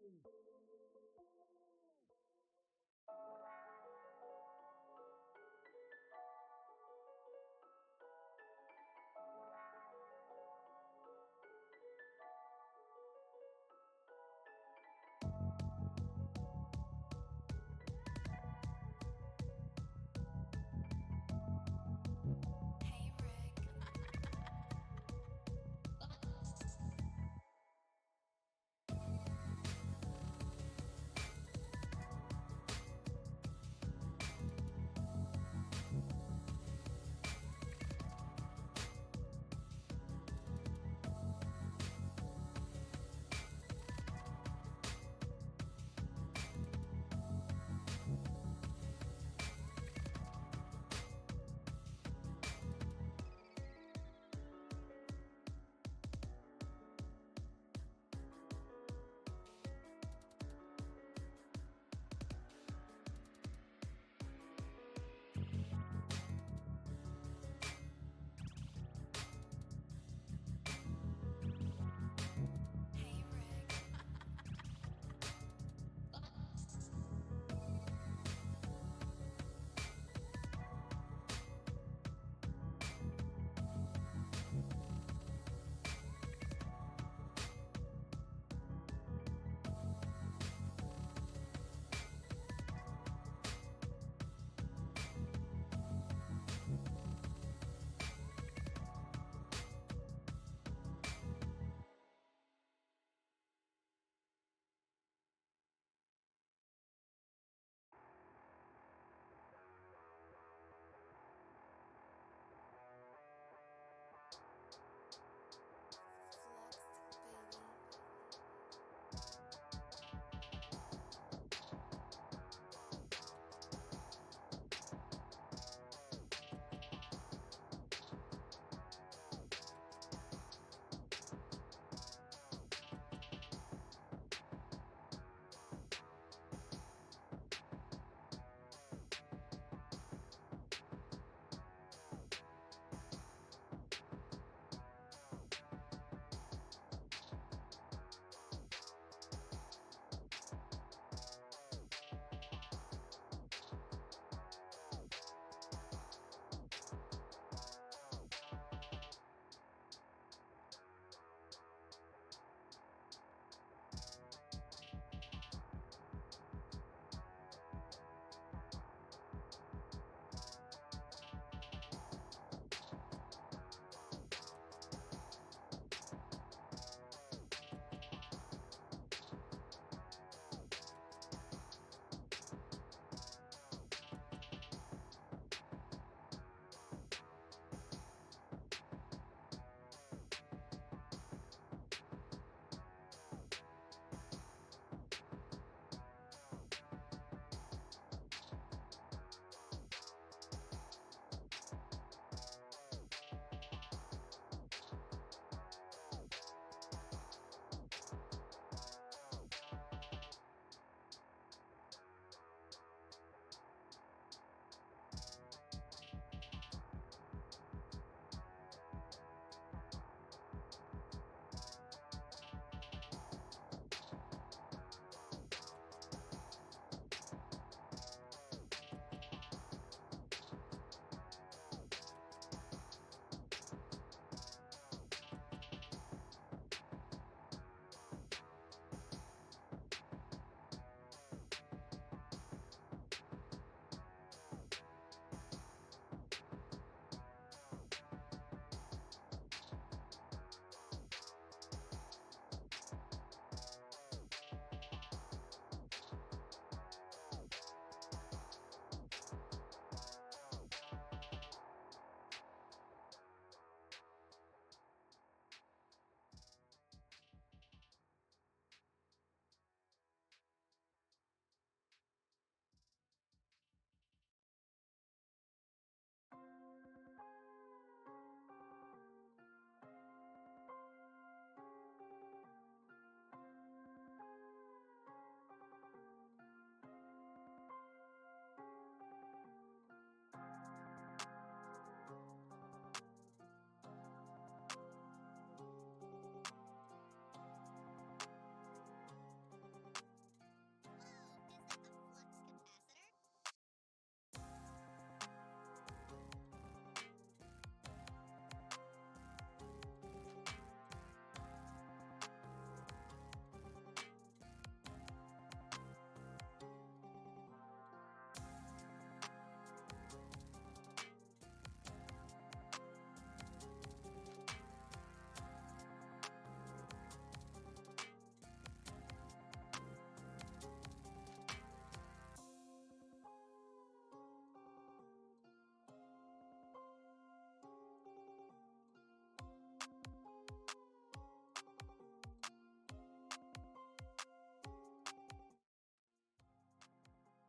Hey Rick.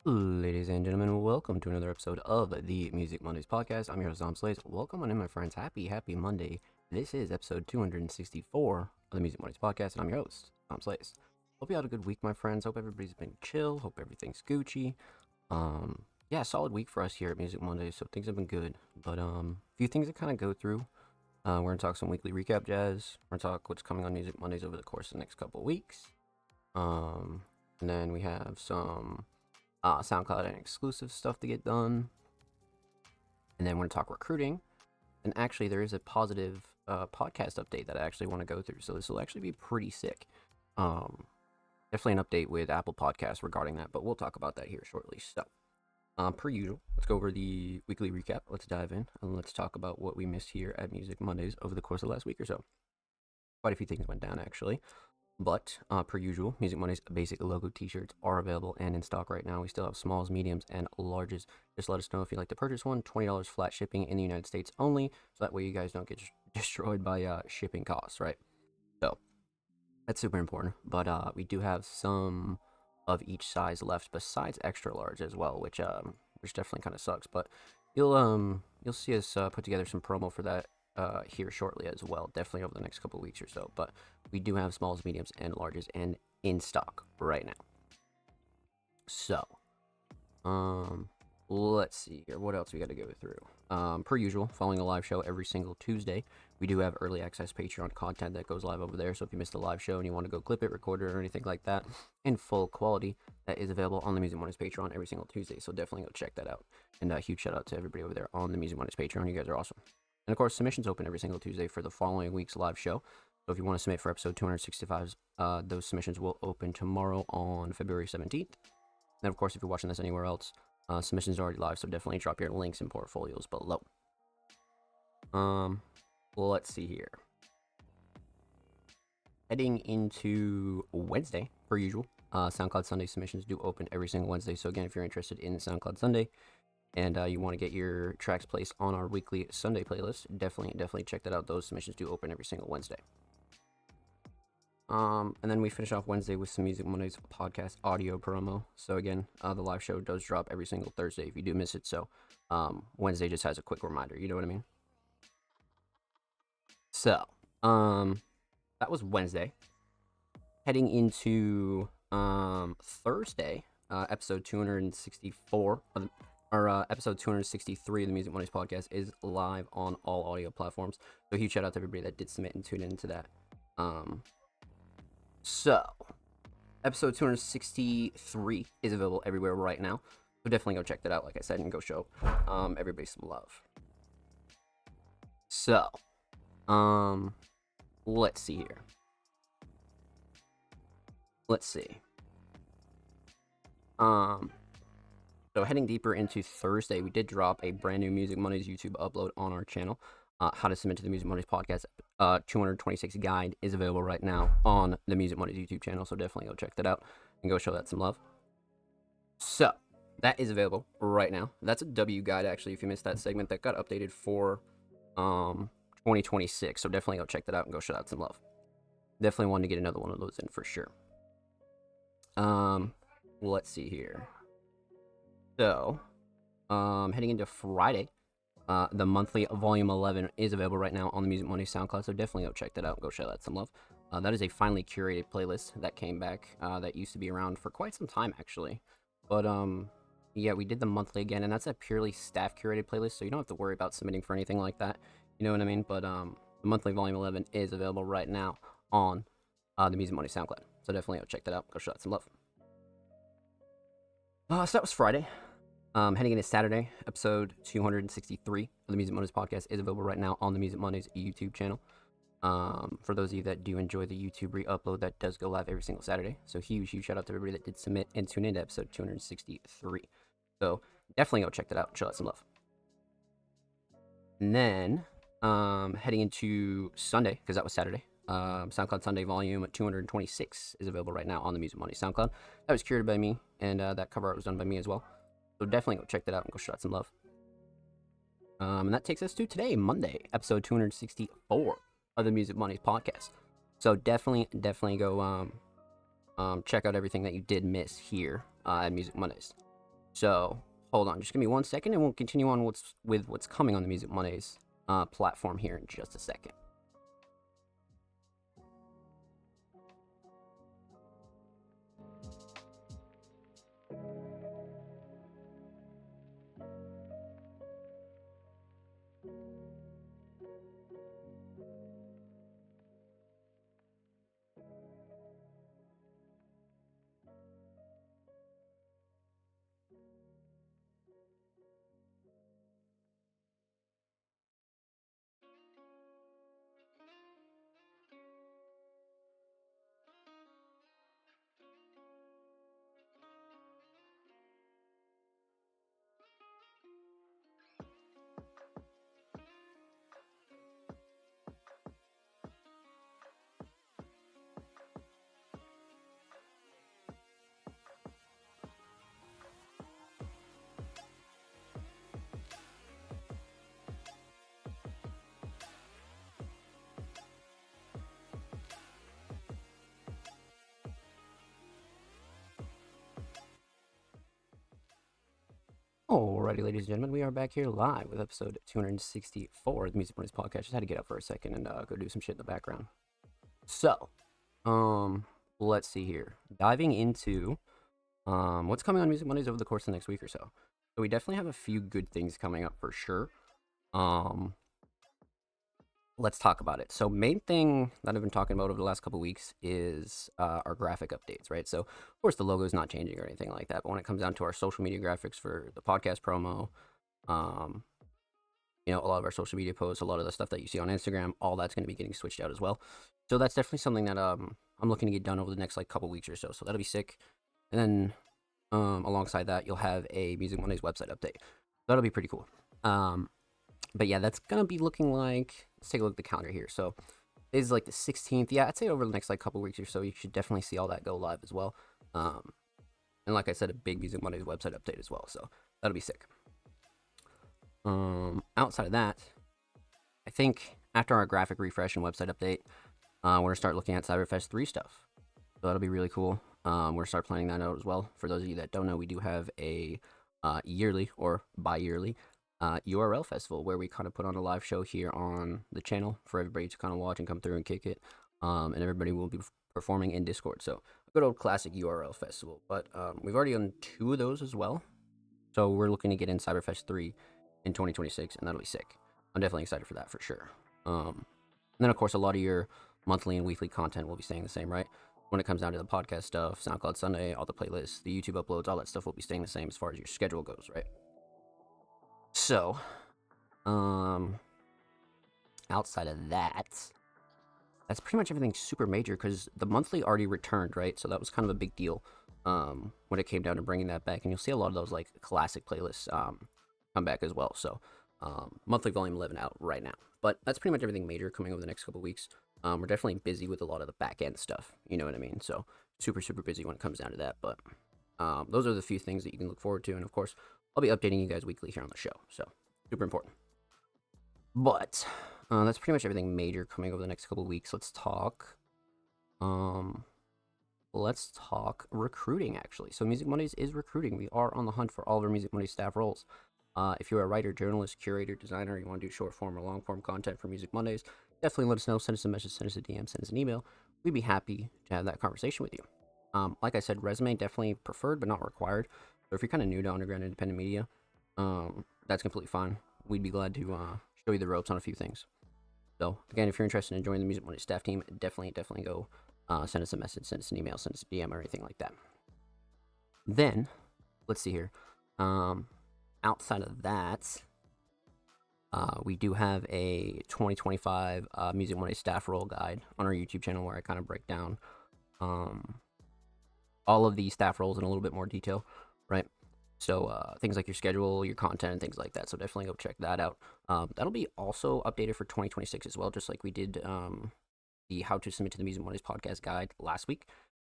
Ladies and gentlemen, welcome to another episode of the Music Mondays podcast. I'm your host, Dom Slays. Welcome on in, my friends. Happy Monday. This is episode 264 of the Music Mondays podcast, and I'm your host, Dom Slays. Hope you had a good week, my friends. Hope everybody's been chill. Hope everything's Gucci. Yeah, solid week for us here at Music Mondays, so things have been good. But a few things to kind of go through. We're gonna talk some weekly recap jazz. We're gonna talk what's coming on Music Mondays over the course of the next couple of weeks. And then we have some SoundCloud and exclusive stuff to get done. And then we're going to talk recruiting. And actually, there is a positive podcast update that I actually want to go through. So this will actually be pretty sick. Definitely an update with Apple Podcasts regarding that, but we'll talk about that here shortly. So, per usual, let's go over the weekly recap. Let's dive in and let's talk about what we missed here at Music Mondays over the course of the last week or so. Quite a few things went down, actually. But, per usual, Music Mondays basic logo t-shirts are available and in stock right now. We still have smalls, mediums, and larges. Just let us know if you'd like to purchase one. $20 flat shipping in the United States only, so that way you guys don't get destroyed by shipping costs, right? So, that's super important. But we do have some of each size left besides extra large as well, which definitely kind of sucks. But you'll see us put together some promo for that here shortly as well, definitely over the next couple of weeks or so. But we do have smalls, mediums, and larges and in stock right now. So, let's see here. What else we got to go through? Per usual, following a live show every single Tuesday, we do have early access Patreon content that goes live over there. So if you missed the live show and you want to go clip it, record it, or anything like that in full quality, that is available on the Music Mondays Patreon every single Tuesday. So definitely go check that out. And a huge shout out to everybody over there on the Music Mondays Patreon. You guys are awesome. And of course, submissions open every single Tuesday for the following week's live show. So if you want to submit for episode 265, those submissions will open tomorrow on February 17th. And of course, if you're watching this anywhere else, submissions are already live, so definitely drop your links and portfolios below. Let's see here. Heading into Wednesday, per usual, SoundCloud Sunday submissions do open every single Wednesday. So again, if you're interested in SoundCloud Sunday, and you want to get your tracks placed on our weekly Sunday playlist, definitely check that out. Those submissions do open every single Wednesday. And then we finish off Wednesday with some Music Mondays podcast audio promo. So again, the live show does drop every single Thursday if you do miss it. So Wednesday just has a quick reminder. You know what I mean? So that was Wednesday. Heading into Thursday, episode 264 episode 263 of the Music Mondays podcast is live on all audio platforms. So huge shout out to everybody that did submit and tune into that. So episode 263 is available everywhere right now. So definitely go check that out, like I said, and go show everybody some love. So, let's see here. Let's see. So heading deeper into Thursday, we did drop a brand new Music Mondays YouTube upload on our channel. How to submit to the Music Mondays podcast 226 guide is available right now on the Music Mondays YouTube channel. So definitely go check that out and go show that some love. So that is available right now. That's a W guide, actually, if you missed that segment that got updated for 2026. So definitely go check that out and go show that some love. Definitely want to get another one of those in for sure. Let's see here. So, heading into Friday, the monthly volume 11 is available right now on the Music Mondays SoundCloud, so definitely go check that out and go show that some love. That is a finally curated playlist that came back, that used to be around for quite some time, actually. But, yeah, we did the monthly again, and that's a purely staff curated playlist, so you don't have to worry about submitting for anything like that. You know what I mean? But, the monthly volume 11 is available right now on the Music Mondays SoundCloud, so definitely go check that out, go show that some love. So that was Friday. Heading into Saturday, episode 263 of the Music Mondays podcast is available right now on the Music Mondays YouTube channel. For those of you that do enjoy the YouTube re-upload, that does go live every single Saturday. So huge shout out to everybody that did submit and tune into episode 263. So definitely go check that out and show that some love. And then, heading into Sunday, because that was Saturday, SoundCloud Sunday volume 226 is available right now on the Music Mondays SoundCloud. That was curated by me, and that cover art was done by me as well. So definitely go check that out and go show that some love. And that takes us to today, Monday, episode 264 of the Music Mondays podcast. So definitely go check out everything that you did miss here at Music Mondays. So hold on, just give me 1 second, and we'll continue on with what's coming on the Music Mondays platform here in just a second. Alrighty, ladies and gentlemen, we are back here live with episode 264 of the Music Mondays podcast. Just had to get up for a second and go do some shit in the background. So, let's see here. Diving into what's coming on Music Mondays over the course of the next week or so. So we definitely have a few good things coming up for sure. Let's talk about it. So main thing that I've been talking about over the last couple weeks is our graphic updates, right? So of course the logo is not changing or anything like that, but when it comes down to our social media graphics for the podcast promo, a lot of our social media posts, a lot of the stuff that you see on Instagram, all that's going to be getting switched out as well. So that's definitely something that I'm looking to get done over the next couple weeks or so. So that'll be sick. And then alongside that, you'll have a Music Mondays website update. That'll be pretty cool. But yeah, that's gonna be looking like. Let's take a look at the calendar here. So it's like the 16th. Yeah, I'd say over the next couple weeks or so, you should definitely see all that go live as well. And like I said, a big Music Mondays website update as well. So that'll be sick. Outside of that, I think after our graphic refresh and website update, we're gonna start looking at Cyberfest 3 stuff. So that'll be really cool. We're gonna start planning that out as well. For those of you that don't know, we do have a yearly or bi-yearly URL festival where we kind of put on a live show here on the channel for everybody to kind of watch and come through and kick it. And everybody will be performing in Discord. So a good old classic URL festival. But we've already done 2 of those as well. So we're looking to get in Cyberfest 3 in 2026, and that'll be sick. I'm definitely excited for that for sure. And then of course a lot of your monthly and weekly content will be staying the same, right? When it comes down to the podcast stuff, SoundCloud Sunday, all the playlists, the YouTube uploads, all that stuff will be staying the same as far as your schedule goes, right? So, outside of that, that's pretty much everything super major because the monthly already returned, right? So that was kind of a big deal when it came down to bringing that back. And you'll see a lot of those classic playlists come back as well. So monthly volume 11 out right now. But that's pretty much everything major coming over the next couple weeks. We're definitely busy with a lot of the back end stuff. You know what I mean? So super, super busy when it comes down to that. But those are the few things that you can look forward to. And of course, I'll be updating you guys weekly here on the show. So super important. But that's pretty much everything major coming over the next couple weeks. Let's talk recruiting, actually. So Music Mondays is recruiting. We are on the hunt for all of our Music Mondays staff roles. If you're a writer, journalist, curator, designer, you want to do short form or long form content for Music Mondays, definitely let us know. Send us a message, send us a DM, send us an email. We'd be happy to have that conversation with you. Like I said, resume definitely preferred but not required. So if you're kind of new to underground independent media, that's completely fine. We'd be glad to show you the ropes on a few things. So again, if you're interested in joining the Music Mondays staff team, definitely go send us a message, send us an email, send us a DM or anything like that. Then, let's see here. Outside of that, we do have a 2025 Music Monday staff role guide on our YouTube channel where I kind of break down all of the staff roles in a little bit more detail, right? So things like your schedule, your content, and things like that. So definitely go check that out. That'll be also updated for 2026 as well, just like we did the How to Submit to the Music Mondays podcast guide last week.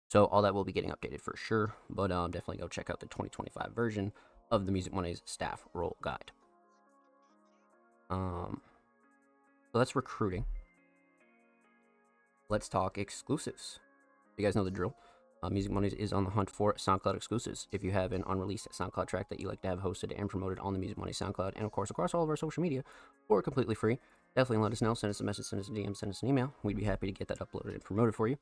So all that will be getting updated for sure. But definitely go check out the 2025 version of the Music Mondays staff role guide. So that's recruiting. Let's talk exclusives. You guys know the drill. Music Mondays is on the hunt for SoundCloud exclusives. If you have an unreleased SoundCloud track that you like to have hosted and promoted on the Music Mondays SoundCloud, and of course across all of our social media, or completely free, definitely let us know. Send us a message, send us a DM, send us an email. We'd be happy to get that uploaded and promoted for you.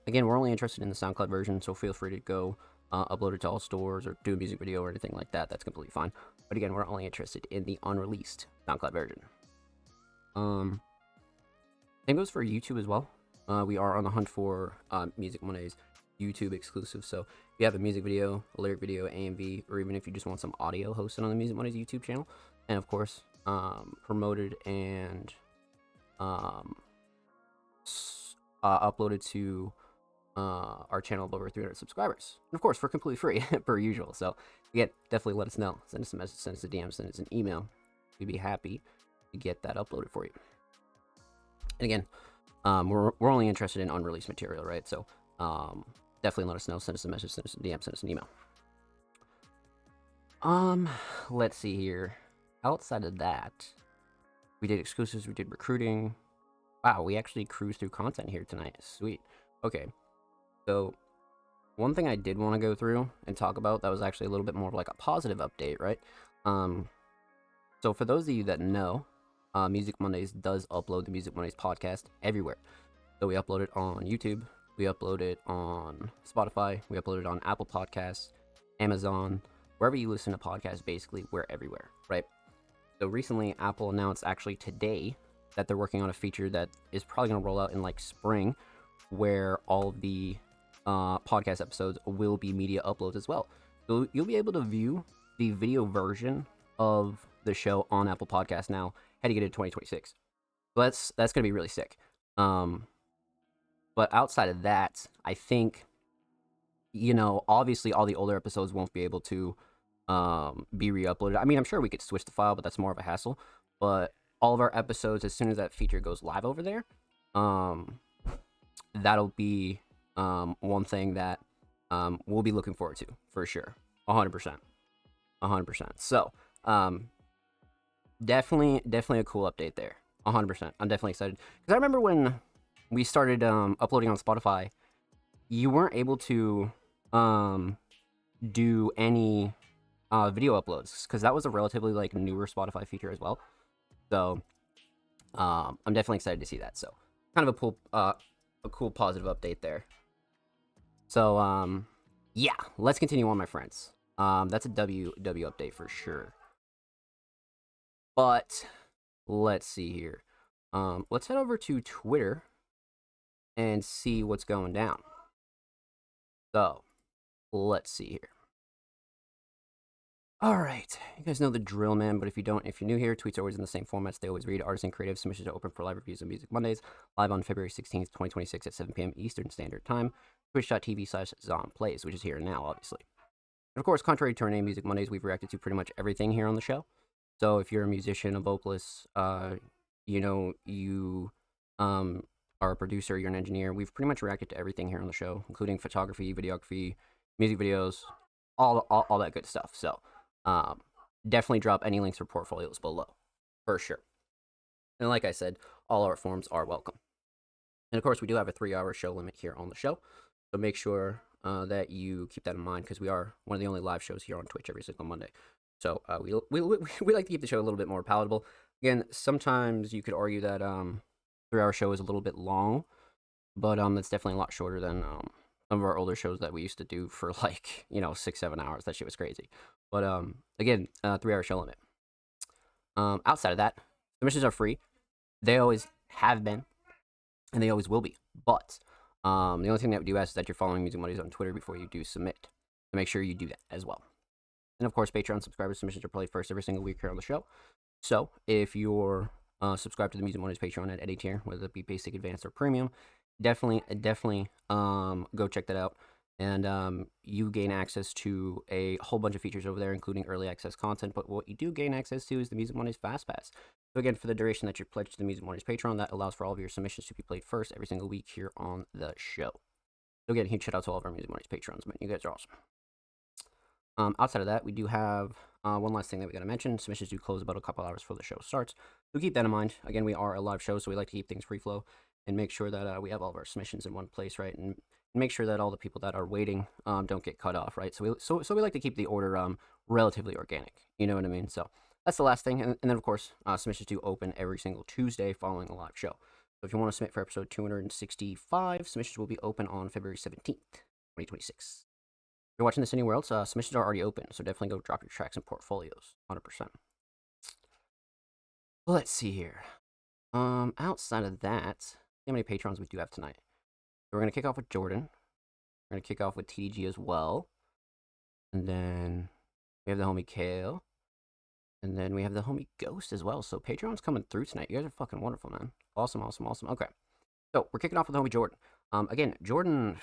Again, we're only interested in the SoundCloud version, so feel free to go upload it to all stores or do a music video or anything like that. That's completely fine. But again, we're only interested in the unreleased SoundCloud version. Same goes for YouTube as well. We are on the hunt for Music Mondays YouTube exclusive. So if you have a music video, a lyric video, AMV, or even if you just want some audio hosted on the Music Mondays YouTube channel, and of course promoted and uploaded to our channel of over 300 subscribers, and of course for completely free per usual. So again, definitely let us know. Send us a message, send us a DM, send us an email. We'd be happy to get that uploaded for you. And again, we're only interested in unreleased material, right? So definitely let us know. Send us a message, send us a DM, send us an email. Let's see here. Outside of that, we did exclusives, we did recruiting. Wow, we actually cruised through content here tonight. Sweet. Okay. So one thing I did want to go through and talk about that was actually a little bit more of like a positive update, right? So for those of you that know, Music Mondays does upload the Music Mondays podcast everywhere. So we upload it on YouTube, we upload it on Spotify, we upload it on Apple Podcasts, Amazon, wherever you listen to podcasts, basically, we're everywhere, right? So recently, Apple announced actually today that they're working on a feature that is probably going to roll out in like spring, where all of the podcast episodes will be media uploads as well. So you'll be able to view the video version of the show on Apple Podcasts now heading into 2026. So that's going to be really sick. But outside of that, I think, obviously all the older episodes won't be able to be re-uploaded. I mean, I'm sure we could switch the file, but that's more of a hassle. But all of our episodes, as soon as that feature goes live over there, that'll be one thing that we'll be looking forward to for sure. 100%. So definitely a cool update there. 100%. I'm definitely excited because I remember when we started uploading on Spotify, you weren't able to do any video uploads because that was a relatively like newer Spotify feature as well. So I'm definitely excited to see that. So kind of a cool positive update there. So yeah, let's continue on, my friends. That's a W update for sure. But let's see here. Let's head over to Twitter and see what's going down. So let's see here. All right, you guys know the drill, man, but if you're new here, tweets are always in the same formats. They always read. Artists and creative submissions are open for live reviews of Music Mondays, live on February 16th, 2026 at 7 p.m. Eastern Standard Time, twitch.tv/ZomPlays, which is here now, obviously. And of course, contrary to our name, Music Mondays, we've reacted to pretty much everything here on the show. So if you're a musician, a vocalist, you are a producer, you're an engineer, we've pretty much reacted to everything here on the show, including photography, videography, music videos, all that good stuff. So definitely drop any links for portfolios below, for sure. And like I said, all art forms are welcome. And of course, we do have a 3-hour show limit here on the show, so make sure that you keep that in mind because we are one of the only live shows here on Twitch every single Monday. So we like to keep the show a little bit more palatable. Again, sometimes you could argue that 3-hour show is a little bit long, but it's definitely a lot shorter than some of our older shows that we used to do for like 6-7 hours. That shit was crazy. But again, 3-hour show limit. Outside of that, submissions are free. They always have been, and they always will be. But the only thing that we do ask is that you're following Music Mondays on Twitter before you do submit. So make sure you do that as well. And of course, Patreon subscriber submissions are played first every single week here on the show. So if you're subscribed to the Music Mondays Patreon at any tier, whether it be basic, advanced, or premium, definitely go check that out. And you gain access to a whole bunch of features over there, including early access content. But what you do gain access to is the Music Mondays Fast Pass. So again, for the duration that you're pledged to the Music Mondays Patreon, that allows for all of your submissions to be played first every single week here on the show. So again, huge shout out to all of our Music Mondays Patrons, man. You guys are awesome. Outside of that, we do have one last thing that we got to mention. Submissions do close about a couple hours before the show starts. So keep that in mind. Again, we are a live show, so we like to keep things free flow and make sure that we have all of our submissions in one place, right? And make sure that all the people that are waiting don't get cut off, right? So we like to keep the order relatively organic. You know what I mean? So that's the last thing, and then of course submissions do open every single Tuesday following a live show. So if you want to submit for episode 265, submissions will be open on February 17th, 2026. If you're watching this anywhere else, submissions are already open, so definitely go drop your tracks and portfolios, 100%. Let's see here. Outside of that, see how many patrons we do have tonight. So we're gonna kick off with Jordan. We're gonna kick off with TDG as well, and then we have the homie Kale, and then we have the homie Ghost as well. So Patreon's coming through tonight. You guys are fucking wonderful, man. Awesome. Okay, so we're kicking off with the homie Jordan. Again, Jordan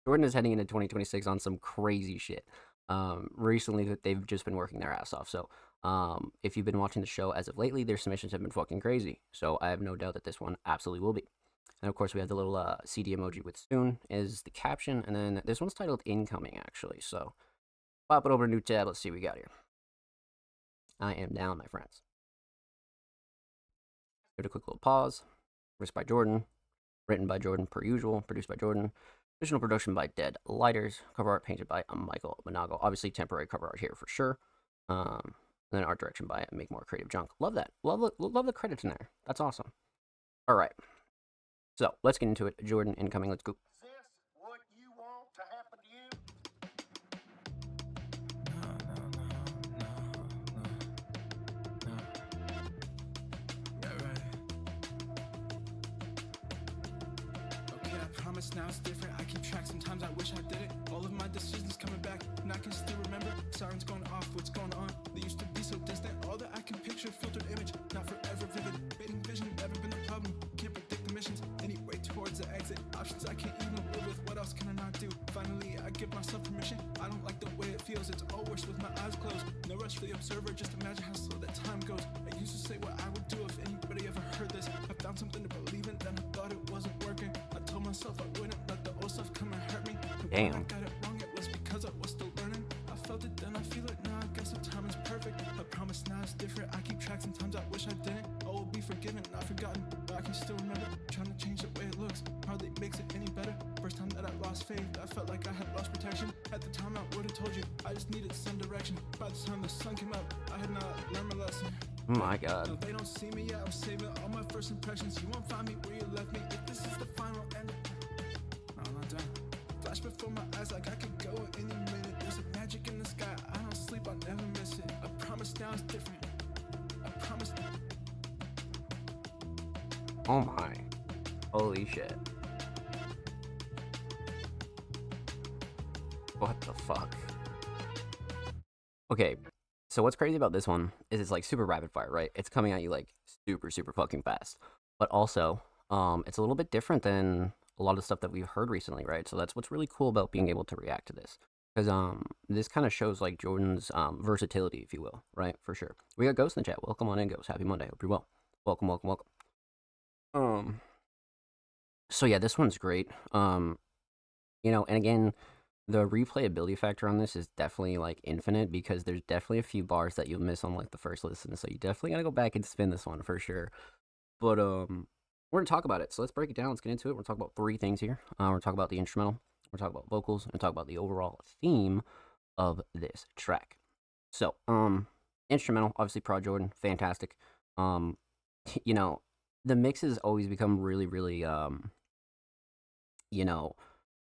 is heading into 2026 on some crazy shit. Recently that they've just been working their ass off. So if you've been watching the show as of lately, their submissions have been fucking crazy. So I have no doubt that this one absolutely will be. And of course, we have the little CD emoji with soon is the caption. And then this one's titled Incoming, actually. So pop it over to new tab. Let's see what we got here. I am down, my friends. Give it a quick little pause. Written by Jordan. Written by Jordan, per usual. Produced by Jordan. Additional production by Dead Lighters. Cover art painted by Michael Monago. Obviously, temporary cover art here for sure. And then art direction by Make More Creative Junk. Love that. Love the credits in there. That's awesome. All right. So let's get into it. Jordan Incoming. Let's go. Is this what you want to happen to you? No. Yeah, right. Okay, I promise now it's different. I keep track, sometimes I wish I did it. All of my decisions coming back, and I can still remember. Sirens going off, what's going on? They used to be so distant. All that I can picture, filtered image, not forever vivid. Baiting vision, never been a problem. Can't predict the missions. Anyway, towards the exit. Options I can't even live with. What else can I not do? Finally, I give myself permission. I don't like the way it feels. It's all worse with my eyes closed. No rush for the observer. Just imagine how slow that time goes. I used to say what I would do if anybody ever heard this. I found something to believe in, then I thought it wasn't working. I told myself I wouldn't let the old stuff come and hurt me. And when I got it wrong, it was because I was still learning. I felt it, then I feel it now. I guess the time is perfect. I promise now it's different. I keep track, sometimes I wish I didn't. All will be forgiven, not forgotten. But I can still remember trying to change the way it looks. Hardly makes it any better. First time that I lost faith, I felt like I had lost protection. At the time I would've told you, I just needed some direction. By the time the sun came up, I had not learned my lesson. Oh my god. No, they don't see me yet, I'm saving all my first impressions. You won't find me where you left me, if this is the final end. I'm not done. Flash before my eyes like I could go any minute. There's a magic in the sky, I don't sleep, I'll never miss it. I promise now it's different. I promise. Oh my. Holy shit. What the fuck? Okay, so what's crazy about this one is it's like super rapid fire, right? It's coming at you like super fucking fast. But also, it's a little bit different than a lot of stuff that we've heard recently, right? So that's what's really cool about being able to react to this. Because this kind of shows like Jordan's versatility, if you will, right? For sure. We got Ghost in the chat. Welcome on in, Ghost. Happy Monday. Hope you're well. Welcome. So yeah, this one's great. And again, the replayability factor on this is definitely like infinite because there's definitely a few bars that you'll miss on like the first listen. So you definitely gotta go back and spin this one for sure. But we're gonna talk about it. So let's break it down. Let's get into it. We're gonna talk about three things here. We're gonna talk about the instrumental. We're gonna talk about vocals and talk about the overall theme of this track. So instrumental, obviously Prod Jordan, fantastic. The mixes always become really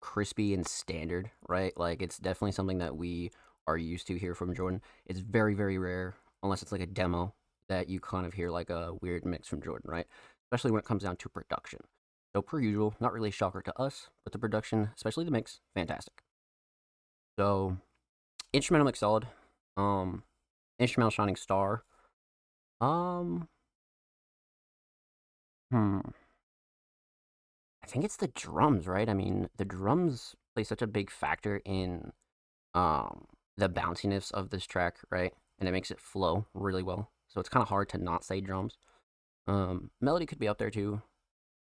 crispy and standard, right? Like it's definitely something that we are used to hear from Jordan. It's very rare, unless it's like a demo, that you kind of hear like a weird mix from Jordan, right? Especially when it comes down to production. So per usual, not really a shocker to us, but the production, especially the mix, fantastic. So instrumental mix solid. Instrumental shining star. I think it's the drums, right? I mean, the drums play such a big factor in the bounciness of this track, right? And it makes it flow really well. So it's kind of hard to not say drums. Melody could be up there too.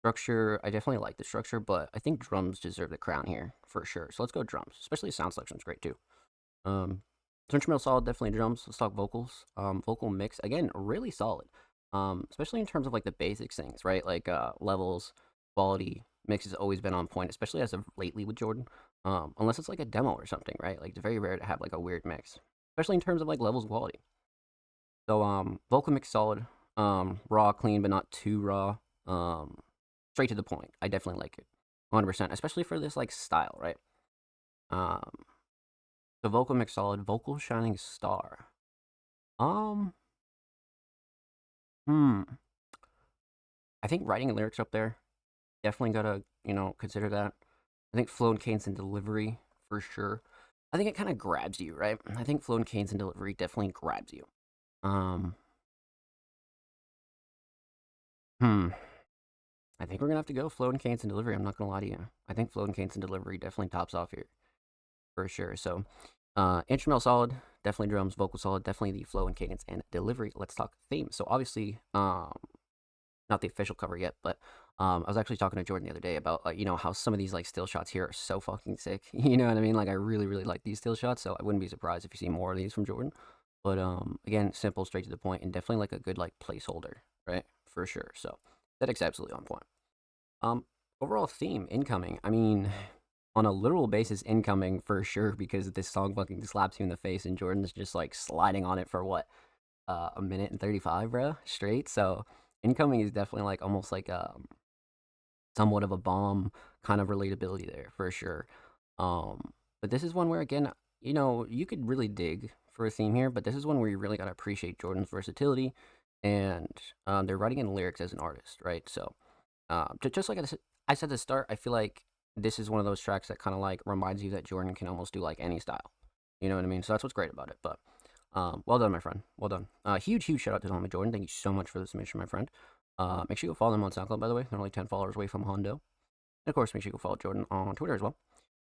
Structure, I definitely like the structure, but I think drums deserve the crown here for sure. So let's go drums, especially the sound selection is great too. So instrumental solid, definitely drums. Let's talk vocals. Vocal mix, again, really solid. Especially in terms of like the basics things, right? Like levels, quality, Mix has always been on point, especially as of lately with Jordan. Unless it's like a demo or something, right? Like it's very rare to have like a weird mix, especially in terms of like levels of quality. So vocal mix solid, raw, clean, but not too raw. Straight to the point. I definitely like it, 100%, especially for this like style, right? Um, the vocal mix solid, vocal shining star. Um, hmm. I think writing and lyrics up there. Definitely gotta, consider that. I think flow and cadence and delivery for sure. I think it kind of grabs you, right? I think flow and cadence and delivery definitely grabs you. Um, hmm. I think we're gonna have to go flow and cadence and delivery. I'm not gonna lie to you. I think flow and cadence and delivery definitely tops off here for sure. So, instrumental solid, definitely drums, vocal solid, definitely the flow and cadence and delivery. Let's talk theme. So obviously, not the official cover yet, but I was actually talking to Jordan the other day about how some of these like still shots here are so fucking sick. You know what I mean? Like I really really like these still shots, so I wouldn't be surprised if you see more of these from Jordan. But again, simple, straight to the point, and definitely like a good like placeholder, right? For sure. So aesthetic's absolutely on point. Overall theme, incoming. I mean, on a literal basis, incoming for sure, because this song fucking slaps you in the face, and Jordan's just like sliding on it for what, a minute and 35, bro, straight. So incoming is definitely like almost like somewhat of a bomb kind of relatability there for sure. But this is one where again, you could really dig for a theme here, but this is one where you really gotta appreciate Jordan's versatility and their writing and lyrics as an artist, right? So just like I said at the start, I feel like this is one of those tracks that kind of like reminds you that Jordan can almost do like any style. You know what I mean? So that's what's great about it. But well done, my friend. Well done. Huge shout out to Tom and Jordan. Thank you so much for the submission, my friend. Make sure you go follow them on SoundCloud, by the way. They're only 10 followers away from Hondo. And of course, make sure you go follow Jordan on Twitter as well.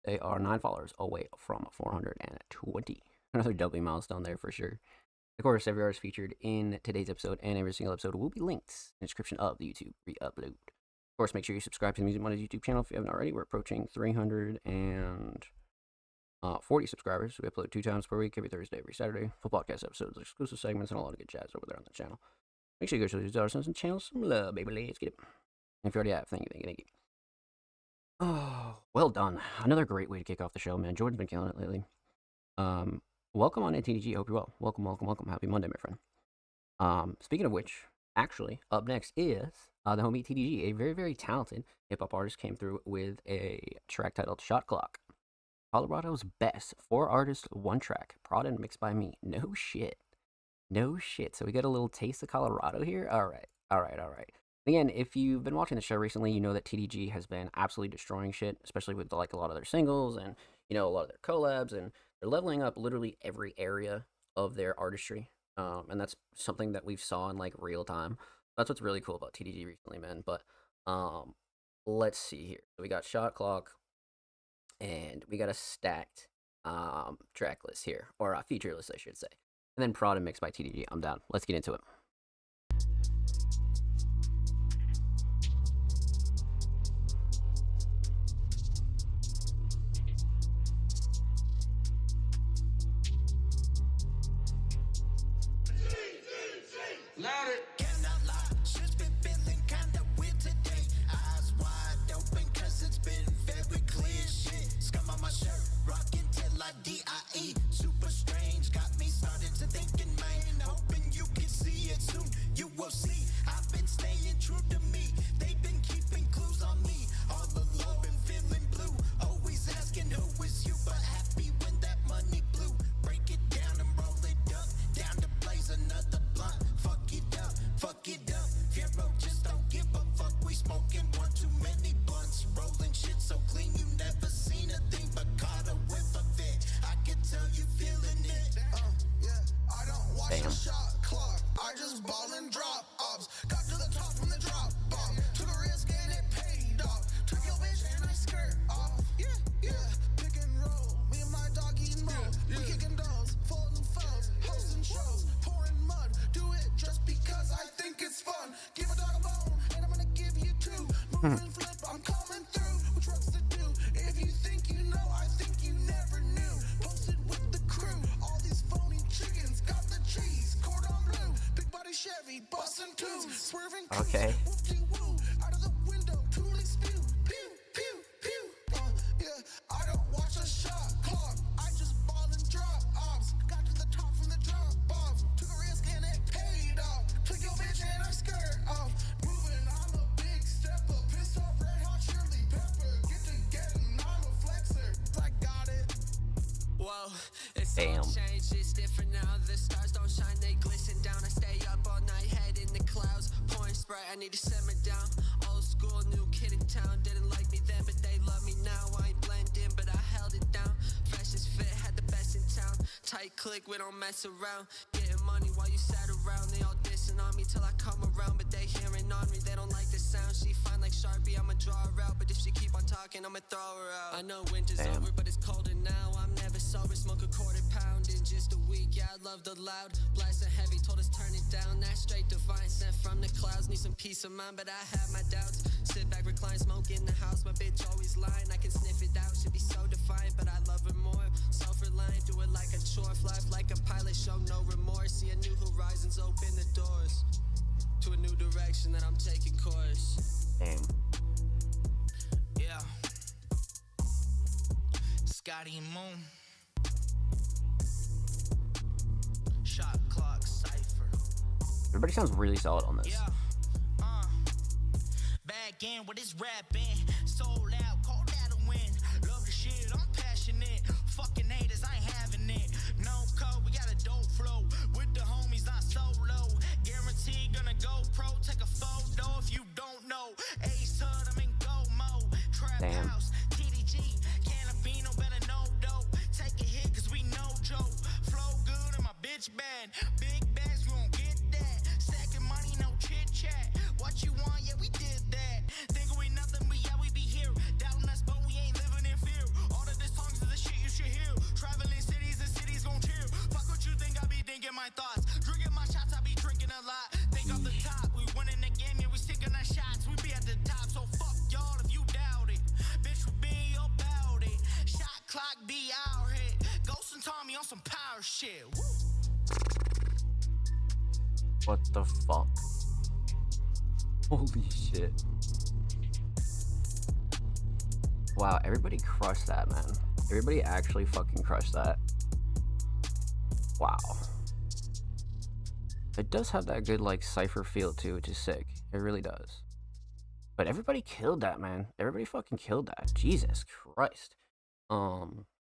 They are 9 followers away from 420. Another doubly milestone there for sure. Of course, every artist featured in today's episode and every single episode will be linked in the description of the YouTube re-upload. Of course, make sure you subscribe to the Music Mondays YouTube channel if you haven't already. We're approaching 340 subscribers. We upload 2 times per week, every Thursday, every Saturday. Full podcast episodes, exclusive segments, and a lot of good jazz over there on the channel. Make sure you go show these artists and channels some love, baby. Let's get it. And if you already have, thank you. Oh, well done. Another great way to kick off the show, man. Jordan's been killing it lately. Welcome on TDG. Hope you're well. Welcome. Happy Monday, my friend. Speaking of which, actually, up next is the homie TDG, a very, very talented hip-hop artist, came through with a track titled Shot Clock. Colorado's best 4 artists, 1 track, prod and mixed by me. No shit. So we got a little taste of Colorado here. All right. Again, if you've been watching the show recently, you know that TDG has been absolutely destroying shit, especially with like a lot of their singles and a lot of their collabs, and they're leveling up literally every area of their artistry. And that's something that we've saw in like real time. That's what's really cool about TDG recently, man. But let's see here. So we got Shot Clock, and we got a stacked track list here, or a feature list, I should say. And then prod and mixed by TDG. I'm down. Let's get into it. Louder. Cannot lie, shit's been feeling kinda weird today. Eyes wide open, cause it's been very clear shit. Scum on my shirt, rockin' till I DIE. Super strange, got me started to thinking, man. Hoping you can see it soon. You will see, I've been staying true to me. They've been keeping clues on me. All alone, been feeling blue. Always asking who is you, but happy when that money blew. Break it down and roll it up. Down to blaze another blunt. Fuck it up, Fiero just don't give a fuck. We smoking one too many blunts, rolling shit so clean you never seen a thing but caught a whiff of it. I can tell you feeling it. Yeah, I don't watch the shot clock. I just ball and drop ops. Got to the top from the drop bomb. Took a risk and it paid off. Took your bitch and I skirt off. Yeah, pick and roll. Me and my dog eating more. We kicking dolls, folding foes, hosting shows, pouring mud. Do it just because I think it's fun. Give a dog a bone, and I'm gonna give you 2. Move and flip, I'm coming through. Which ones to do? If you think you know, I think you never knew. Posted with the crew. All these phony chickens got the cheese. Cordon bleu, big body Chevy, busting 2. Swerving Okay. whoop-de-woo. Out of the window, tooling spew. Pew. Whoa, it's Damn. all changed, it's different now. The stars don't shine, they glisten down. I stay up all night, head in the clouds. Pouring Sprite, I need to simmer down. Old school, new kid in town. Didn't like me then, but they love me now. I ain't blending, but I held it down. Freshest fit, had the best in town. Tight click, we don't mess around. Getting money while you sat around. They all dissing on me till I come around, but they hearing on me, they don't like the sound. She fine like Sharpie, I'ma draw her out. But if she keep on talking, I'ma throw her out. I know winter's Damn. over, but it's colder now. I'm never sober, smoke a quarter pound in just a week. Yeah, I love the loud, blasting heavy, told us turn it down. That straight divine sent from the clouds. Need some peace of mind, but I have my doubts. Sit back, recline, smoke in the house. My bitch always lying, I can sniff it out. Should be so defiant, but I love her more. Self-reliant, do it like a chore. Fly like a pilot, show no remorse. See a new horizons, open the doors to a new direction that I'm taking course. Damn. Yeah. Scotty and Moon. Shot clock cipher. Everybody sounds really solid on this. Yeah. Back in with this rapping. So loud, call that a win. Love the shit, I'm passionate. Fucking haters, I ain't having it. No code, we got a dope flow. With the homies, not solo. Guaranteed gonna go pro. Take a photo if you don't know. Ace Hood, I'm in go mode. Trap Damn. house, TDG. Canopy, no better no dope. Take a hit, cause we know Joe. Flow good and my bitch bad. Big bags, we won't get that. Stacking money, no chit chat. What you want, yeah, we did that. Think we nothing, but yeah, we be here. Doubting us, but we ain't living in fear. All of this songs is the shit you should hear. Traveling cities and cities gon' cheer. Fuck what you think, I be thinking my thoughts. Drinking my shots, I be drinking a lot. Think off the top, we winning the game, yeah, we sticking our shots. We be at the top, so fuck y'all if you doubt it. Bitch, we be about it. Shot clock be our hit. Ghost and Tommy on some power shit. Woo. What the fuck? Holy shit. Wow, everybody crushed that, man. Everybody actually fucking crushed that. Wow. It does have that good, like, cypher feel, too, which is sick. It really does. But everybody killed that, man. Everybody fucking killed that. Jesus Christ. Wow.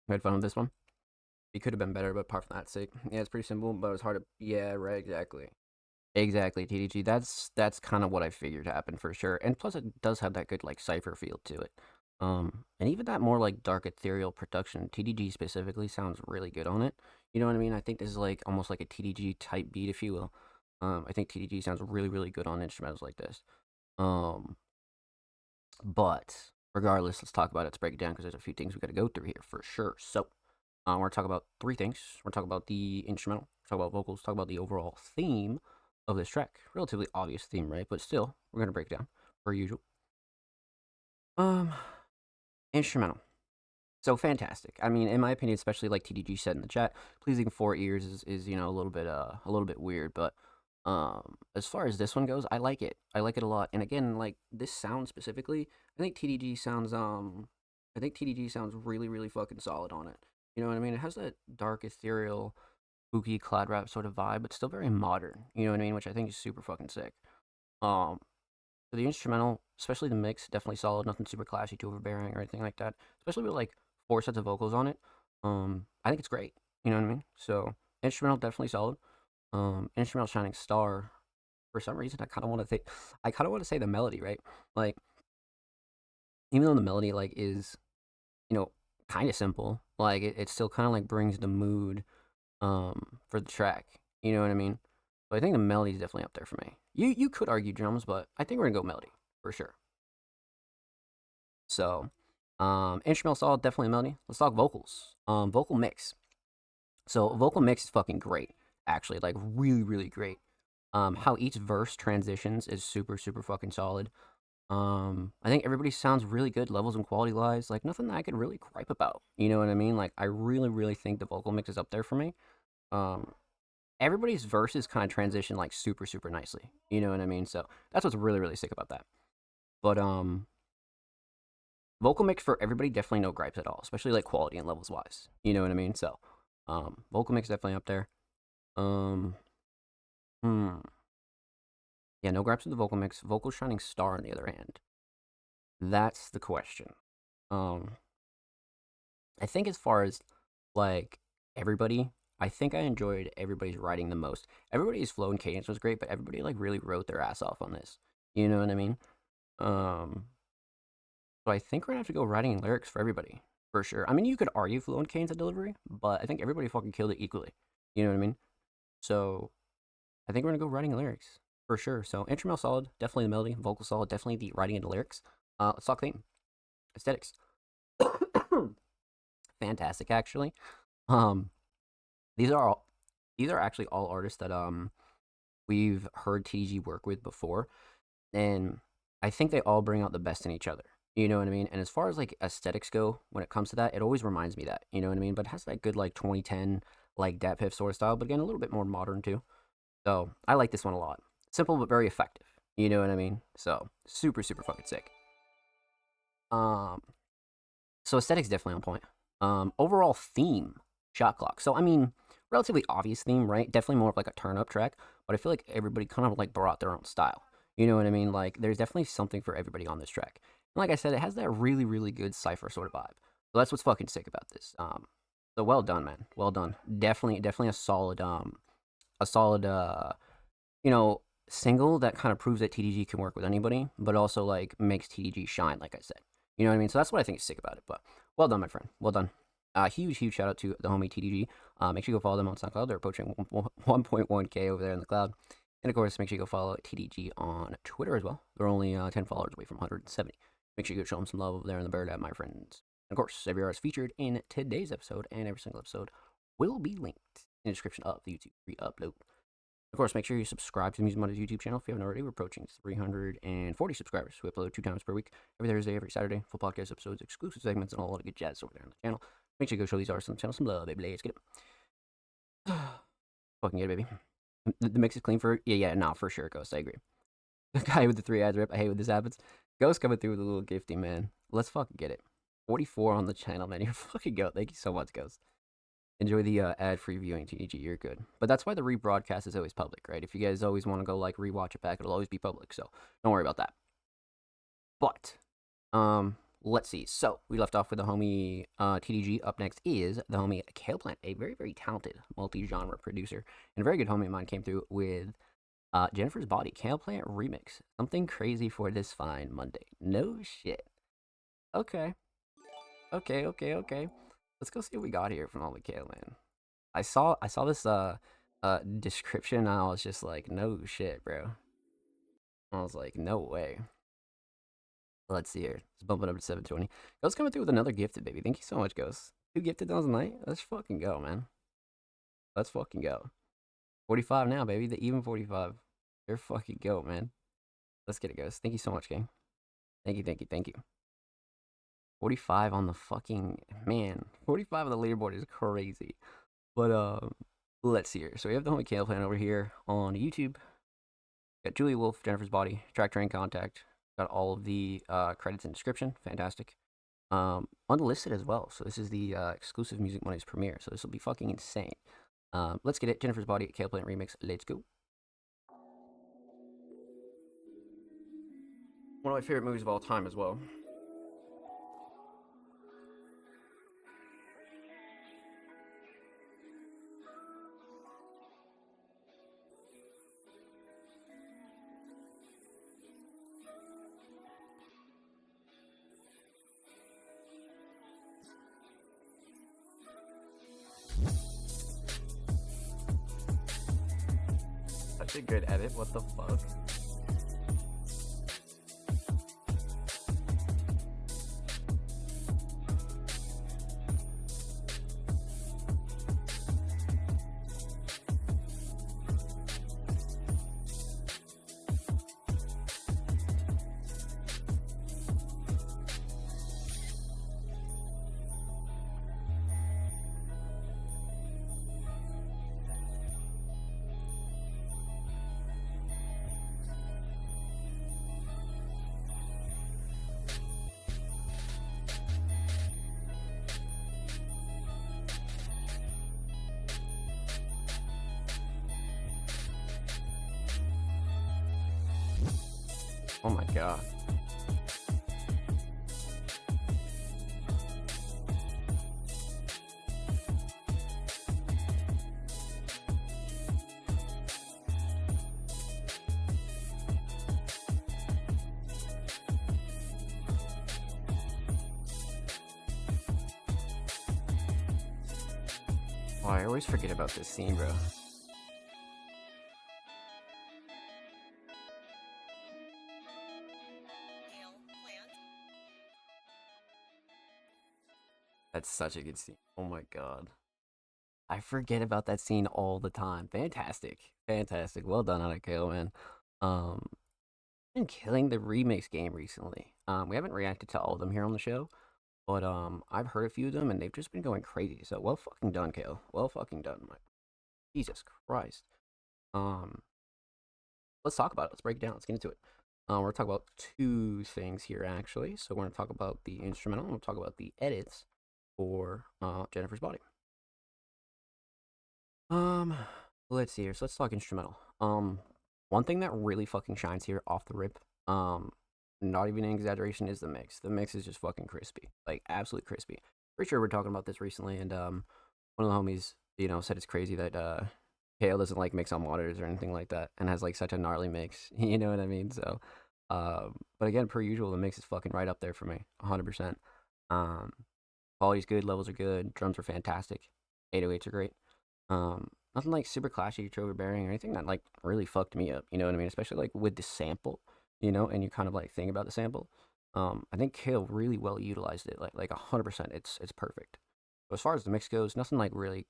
You had fun with this one? It could have been better, but apart from that, sick. Yeah, it's pretty simple, but it's hard to... Yeah, right, exactly. Exactly, TDG. That's kind of what I figured happened for sure. And plus, it does have that good, like, cypher feel to it. And even that more, like, dark ethereal production, TDG specifically, sounds really good on it. You know what I mean? I think this is, like, almost like a TDG type beat, if you will. I think TDG sounds really, really good on instrumentals like this. But regardless, let's talk about it. Let's break it down because there's a few things we got to go through here for sure. So, we're going to talk about three things. We're going to talk about the instrumental, talk about vocals, talk about the overall theme of this track. Relatively obvious theme, right? But still, we're going to break it down, per usual. Instrumental. So fantastic. I mean, in my opinion, especially like TDG said in the chat, pleasing for ears is you know, a little bit weird, but as far as this one goes, I like it. I like it a lot. And again, like this sound specifically, I think TDG sounds really, really fucking solid on it. You know what I mean? It has that dark, ethereal, spooky cloud rap sort of vibe, but still very modern. You know what I mean? Which I think is super fucking sick. So the instrumental, especially the mix, definitely solid. Nothing super classy, too overbearing, or anything like that. Especially with like 4 sets of vocals on it. I think it's great. You know what I mean? So instrumental definitely solid. Instrumental shining star. For some reason, I kind of want to say the melody, right? Like, even though the melody like is, you know, kind of simple, like it still kind of like brings the mood, for the track. You know what I mean? But I think the melody is definitely up there for me. You could argue drums, but I think we're gonna go melody for sure. So, instrumental solid, definitely melody. Let's talk vocals. Vocal mix. So vocal mix is fucking great, actually, like really, really great. How each verse transitions is super, super fucking solid. I think everybody sounds really good, levels and quality wise, like nothing that I could really gripe about. You know what I mean? Like I really, really think the vocal mix is up there for me. Everybody's verses kind of transition like super, super nicely. You know what I mean? So that's what's really, really sick about that. But vocal mix for everybody, definitely no gripes at all, especially like quality and levels wise. You know what I mean? So vocal mix definitely up there. Yeah, no gripes with the vocal mix. Vocal shining star on the other hand. That's the question. I think as far as like everybody, I think I enjoyed everybody's writing the most. Everybody's flow and cadence was great, but everybody like really wrote their ass off on this. You know what I mean? Um, so I think we're gonna have to go writing and lyrics for everybody for sure. I mean, you could argue flow and cadence and delivery, but I think everybody fucking killed it equally. You know what I mean? So I think we're gonna go writing and lyrics for sure. So instrumental solid, definitely the melody. Vocal solid, definitely the writing and the lyrics. Let's talk theme, aesthetics. Fantastic, actually. Um, these are all, these are actually all artists that we've heard TDG work with before, and I think they all bring out the best in each other. You know what I mean? And as far as like aesthetics go, when it comes to that, it always reminds me that. You know what I mean? But it has that good like 2010 like DatPiff sort of style, but again a little bit more modern too. So I like this one a lot. Simple but very effective. You know what I mean? So super super fucking sick. Um, so aesthetics definitely on point. Overall theme, shot clock. So I mean, relatively obvious theme, right? Definitely more of like a turn up track, but I feel like everybody kind of like brought their own style. You know what I mean? Like there's definitely something for everybody on this track. And like I said, it has that really really good cipher sort of vibe. So that's what's fucking sick about this. So well done, man. Well done. Definitely a solid you know, single that kind of proves that TDG can work with anybody, but also like makes TDG shine, like I said. You know what I mean? So that's what I think is sick about it. But well done, my friend. Well done. Huge shout out to the homie TDG. Make sure you go follow them on SoundCloud. They're approaching 1.1K over there in the cloud. And of course, make sure you go follow TDG on Twitter as well. They're only 10 followers away from 170. Make sure you go show them some love over there in the Bird app, my friends. And of course, every artist featured in today's episode and every single episode will be linked in the description of the YouTube re-upload. Of course, make sure you subscribe to the Music Mondays YouTube channel if you haven't already. We're approaching 340 subscribers. We upload 2 times per week, every Thursday, every Saturday. Full podcast episodes, exclusive segments, and a lot of good jazz over there on the channel. Make sure you go show these artists on the channel some love, baby. Let's get it. Fucking get it, baby. The mix is clean for... Yeah, nah, for sure, Ghost. I agree. The guy with the 3 ads rip. I hate when this happens. Ghost coming through with a little gifty, man. Let's fucking get it. 44 on the channel, man. You're fucking go. Thank you so much, Ghost. Enjoy the ad-free viewing, TDG. You're good. But that's why the rebroadcast is always public, right? If you guys always want to go, like, rewatch it back, it'll always be public. So don't worry about that. But, let's see. So we left off with the homie TDG. Up next is the homie Kale Plant, a very, very talented multi-genre producer. And a very good homie of mine came through with Jennifer's Body, Kale Plant Remix. Something crazy for this fine Monday. No shit. Okay. Let's go see what we got here from homie Kale, man. I saw this description and I was just like, no shit, bro. I was like, no way. Let's see here. Let's bump it up to 720. Ghost coming through with another gifted, baby. Thank you so much, Ghost. 2 gifted on the night. Let's fucking go, man. Let's fucking go. 45 now, baby. The even 45. There fucking go, man. Let's get it, Ghost. Thank you so much, gang. Thank you. 45 on the fucking... Man, 45 on the leaderboard is crazy. But, let's see here. So we have the homie Kale Plant over here on YouTube. Got Julia Wolf, Jennifer's Body, Track Train Contact. Got all of the credits and description. Fantastic. Unlisted as well. So this is the exclusive Music Mondays premiere. So this will be fucking insane. Let's get it. Jennifer's Body, Kale Plant Remix. Let's go. One of my favorite movies of all time as well. Such a good edit. What the fuck? Oh my god. I always forget about this scene, bro. That's such a good scene. Oh my god. I forget about that scene all the time. Fantastic. Fantastic. Well done on it, Kale, man. Um, been killing the remix game recently. We haven't reacted to all of them here on the show, but I've heard a few of them and they've just been going crazy. So well fucking done, Kale. Well fucking done. Jesus Christ. Um, let's talk about it. Let's break it down. Let's get into it. We're gonna talk about two things here actually. So we're gonna talk about the instrumental and we'll talk about the edits for Jennifer's Body. Let's see here. So let's talk instrumental. One thing that really fucking shines here off the rip, not even an exaggeration, is the mix. The mix is just fucking crispy, like absolutely crispy. Pretty sure we're talking about this recently, and one of the homies, said it's crazy that Kale doesn't like mix on monitors or anything like that, and has like such a gnarly mix. You know what I mean? So, but again, per usual, the mix is fucking right up there for me, 100%. Quality's good, levels are good, drums are fantastic, 808s are great. Nothing like super clashy or overbearing or anything that like really fucked me up, you know what I mean? Especially like with the sample, and you kind of like think about the sample. I think Kale really well utilized it, like 100%. It's perfect. So as far as the mix goes, nothing like really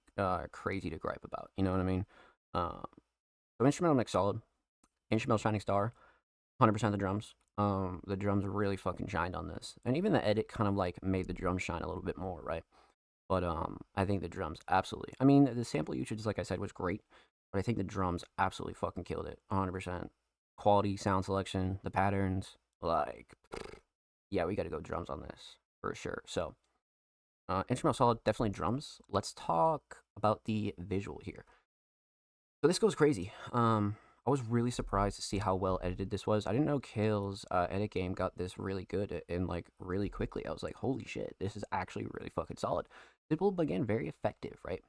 crazy to gripe about, you know what I mean? So instrumental mix solid, instrumental shining star, 100% the drums. The drums really fucking shined on this, and even the edit kind of like made the drums shine a little bit more, right? But I think the drums absolutely. I mean, the sample usage, like I said, was great, but I think the drums absolutely fucking killed it. 100%. Quality, sound selection, the patterns, like, yeah, we got to go drums on this for sure. So, instrumental solid, definitely drums. Let's talk about the visual here. So this goes crazy. I was really surprised to see how well edited this was. I didn't know Kale's edit game got this really good and like really quickly. I was like, holy shit, this is actually really fucking solid. Simple, but again, very effective, right?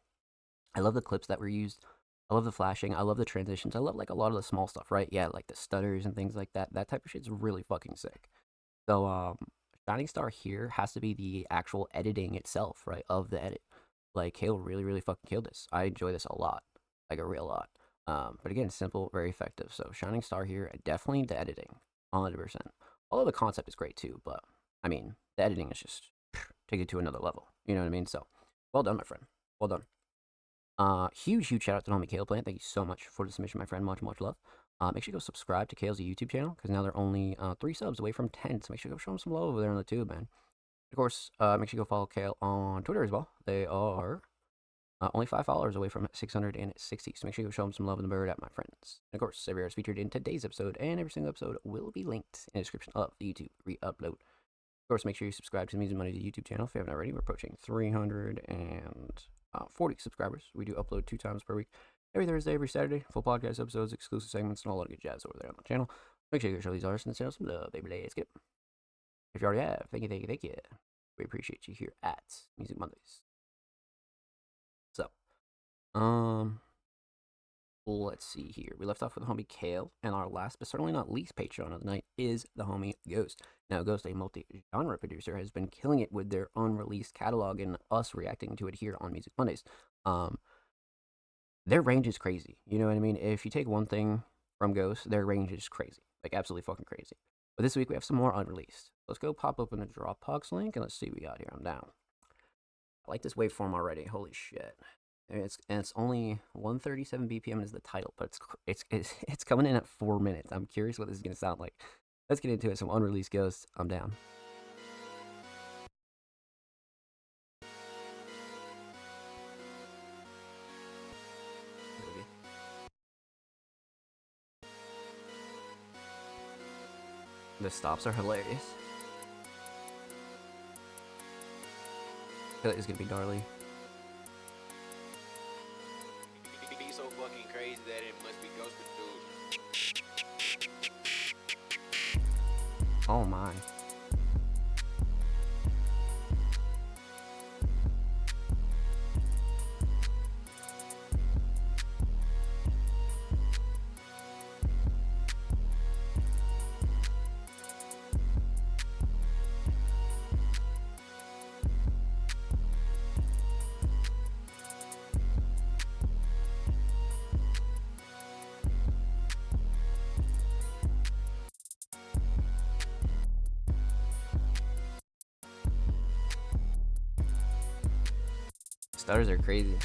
I love the clips that were used. I love the flashing. I love the transitions. I love like a lot of the small stuff, right? Yeah, like the stutters and things like that. That type of shit's really fucking sick. So, Shining Star here has to be the actual editing itself, right? Of the edit. Like, Kale really, really fucking killed this. I enjoy this a lot. Like, a real lot. But again, simple, very effective. So, Shining Star here, definitely the editing. 100%. Although the concept is great too, but, I mean, the editing is just take it to another level. You know what I mean? So, well done, my friend. Well done. Huge shout out to homie Kale Plant. Thank you so much for the submission, my friend. Much love. Make sure you go subscribe to Kale's YouTube channel, because now they're only 3 subs away from 10. So make sure you go show them some love over there on the tube, man. Of course, make sure you go follow Kale on Twitter as well. They are only 5 followers away from 660. So make sure you go show them some love in the bird at my friends. And of course, every is featured in today's episode, and every single episode will be linked in the description of the YouTube re-upload. Of course, make sure you subscribe to the Music Mondays YouTube channel if you haven't already. We're approaching 340 subscribers. We do upload 2 times per week. Every Thursday, every Saturday, full podcast episodes, exclusive segments, and all that good jazz over there on the channel. Make sure you go show these artists and send some love, baby. Let's get it. If you already have, thank you. We appreciate you here at Music Mondays. So, let's see here. We left off with the homie Kale, and our last, but certainly not least Patreon of the night is the homie Ghost. Now, Ghost, a multi-genre producer, has been killing it with their unreleased catalog and us reacting to it here on Music Mondays. Their range is crazy. You know what I mean? If you take one thing from Ghost, their range is crazy. Like, absolutely fucking crazy. But this week, we have some more unreleased. Let's go pop open the Dropbox link, and let's see what we got here. I'm down. I like this waveform already. Holy shit. And it's only 137 BPM is the title, but it's coming in at 4 minutes. I'm curious what this is going to sound like. Let's get into it. Some unreleased Ghosts. I'm down. The stops are hilarious. I feel like it's gonna be gnarly. Be so fucking crazy that it must be Ghost produced. Oh my. Stutters are crazy.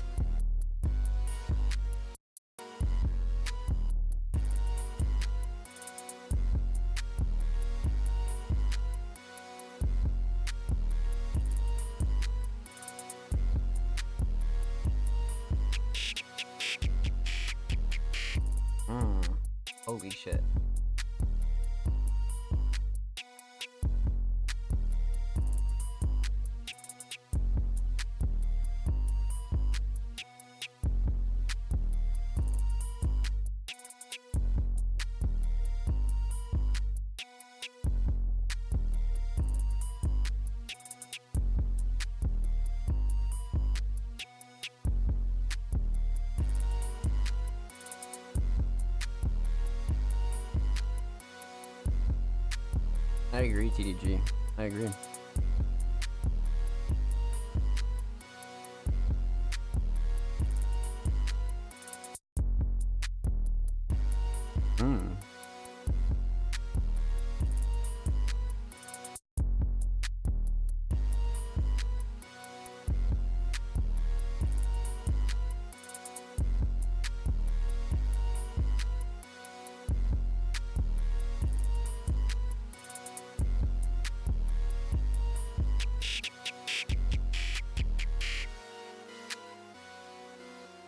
Holy shit. I agree, TDG. I agree.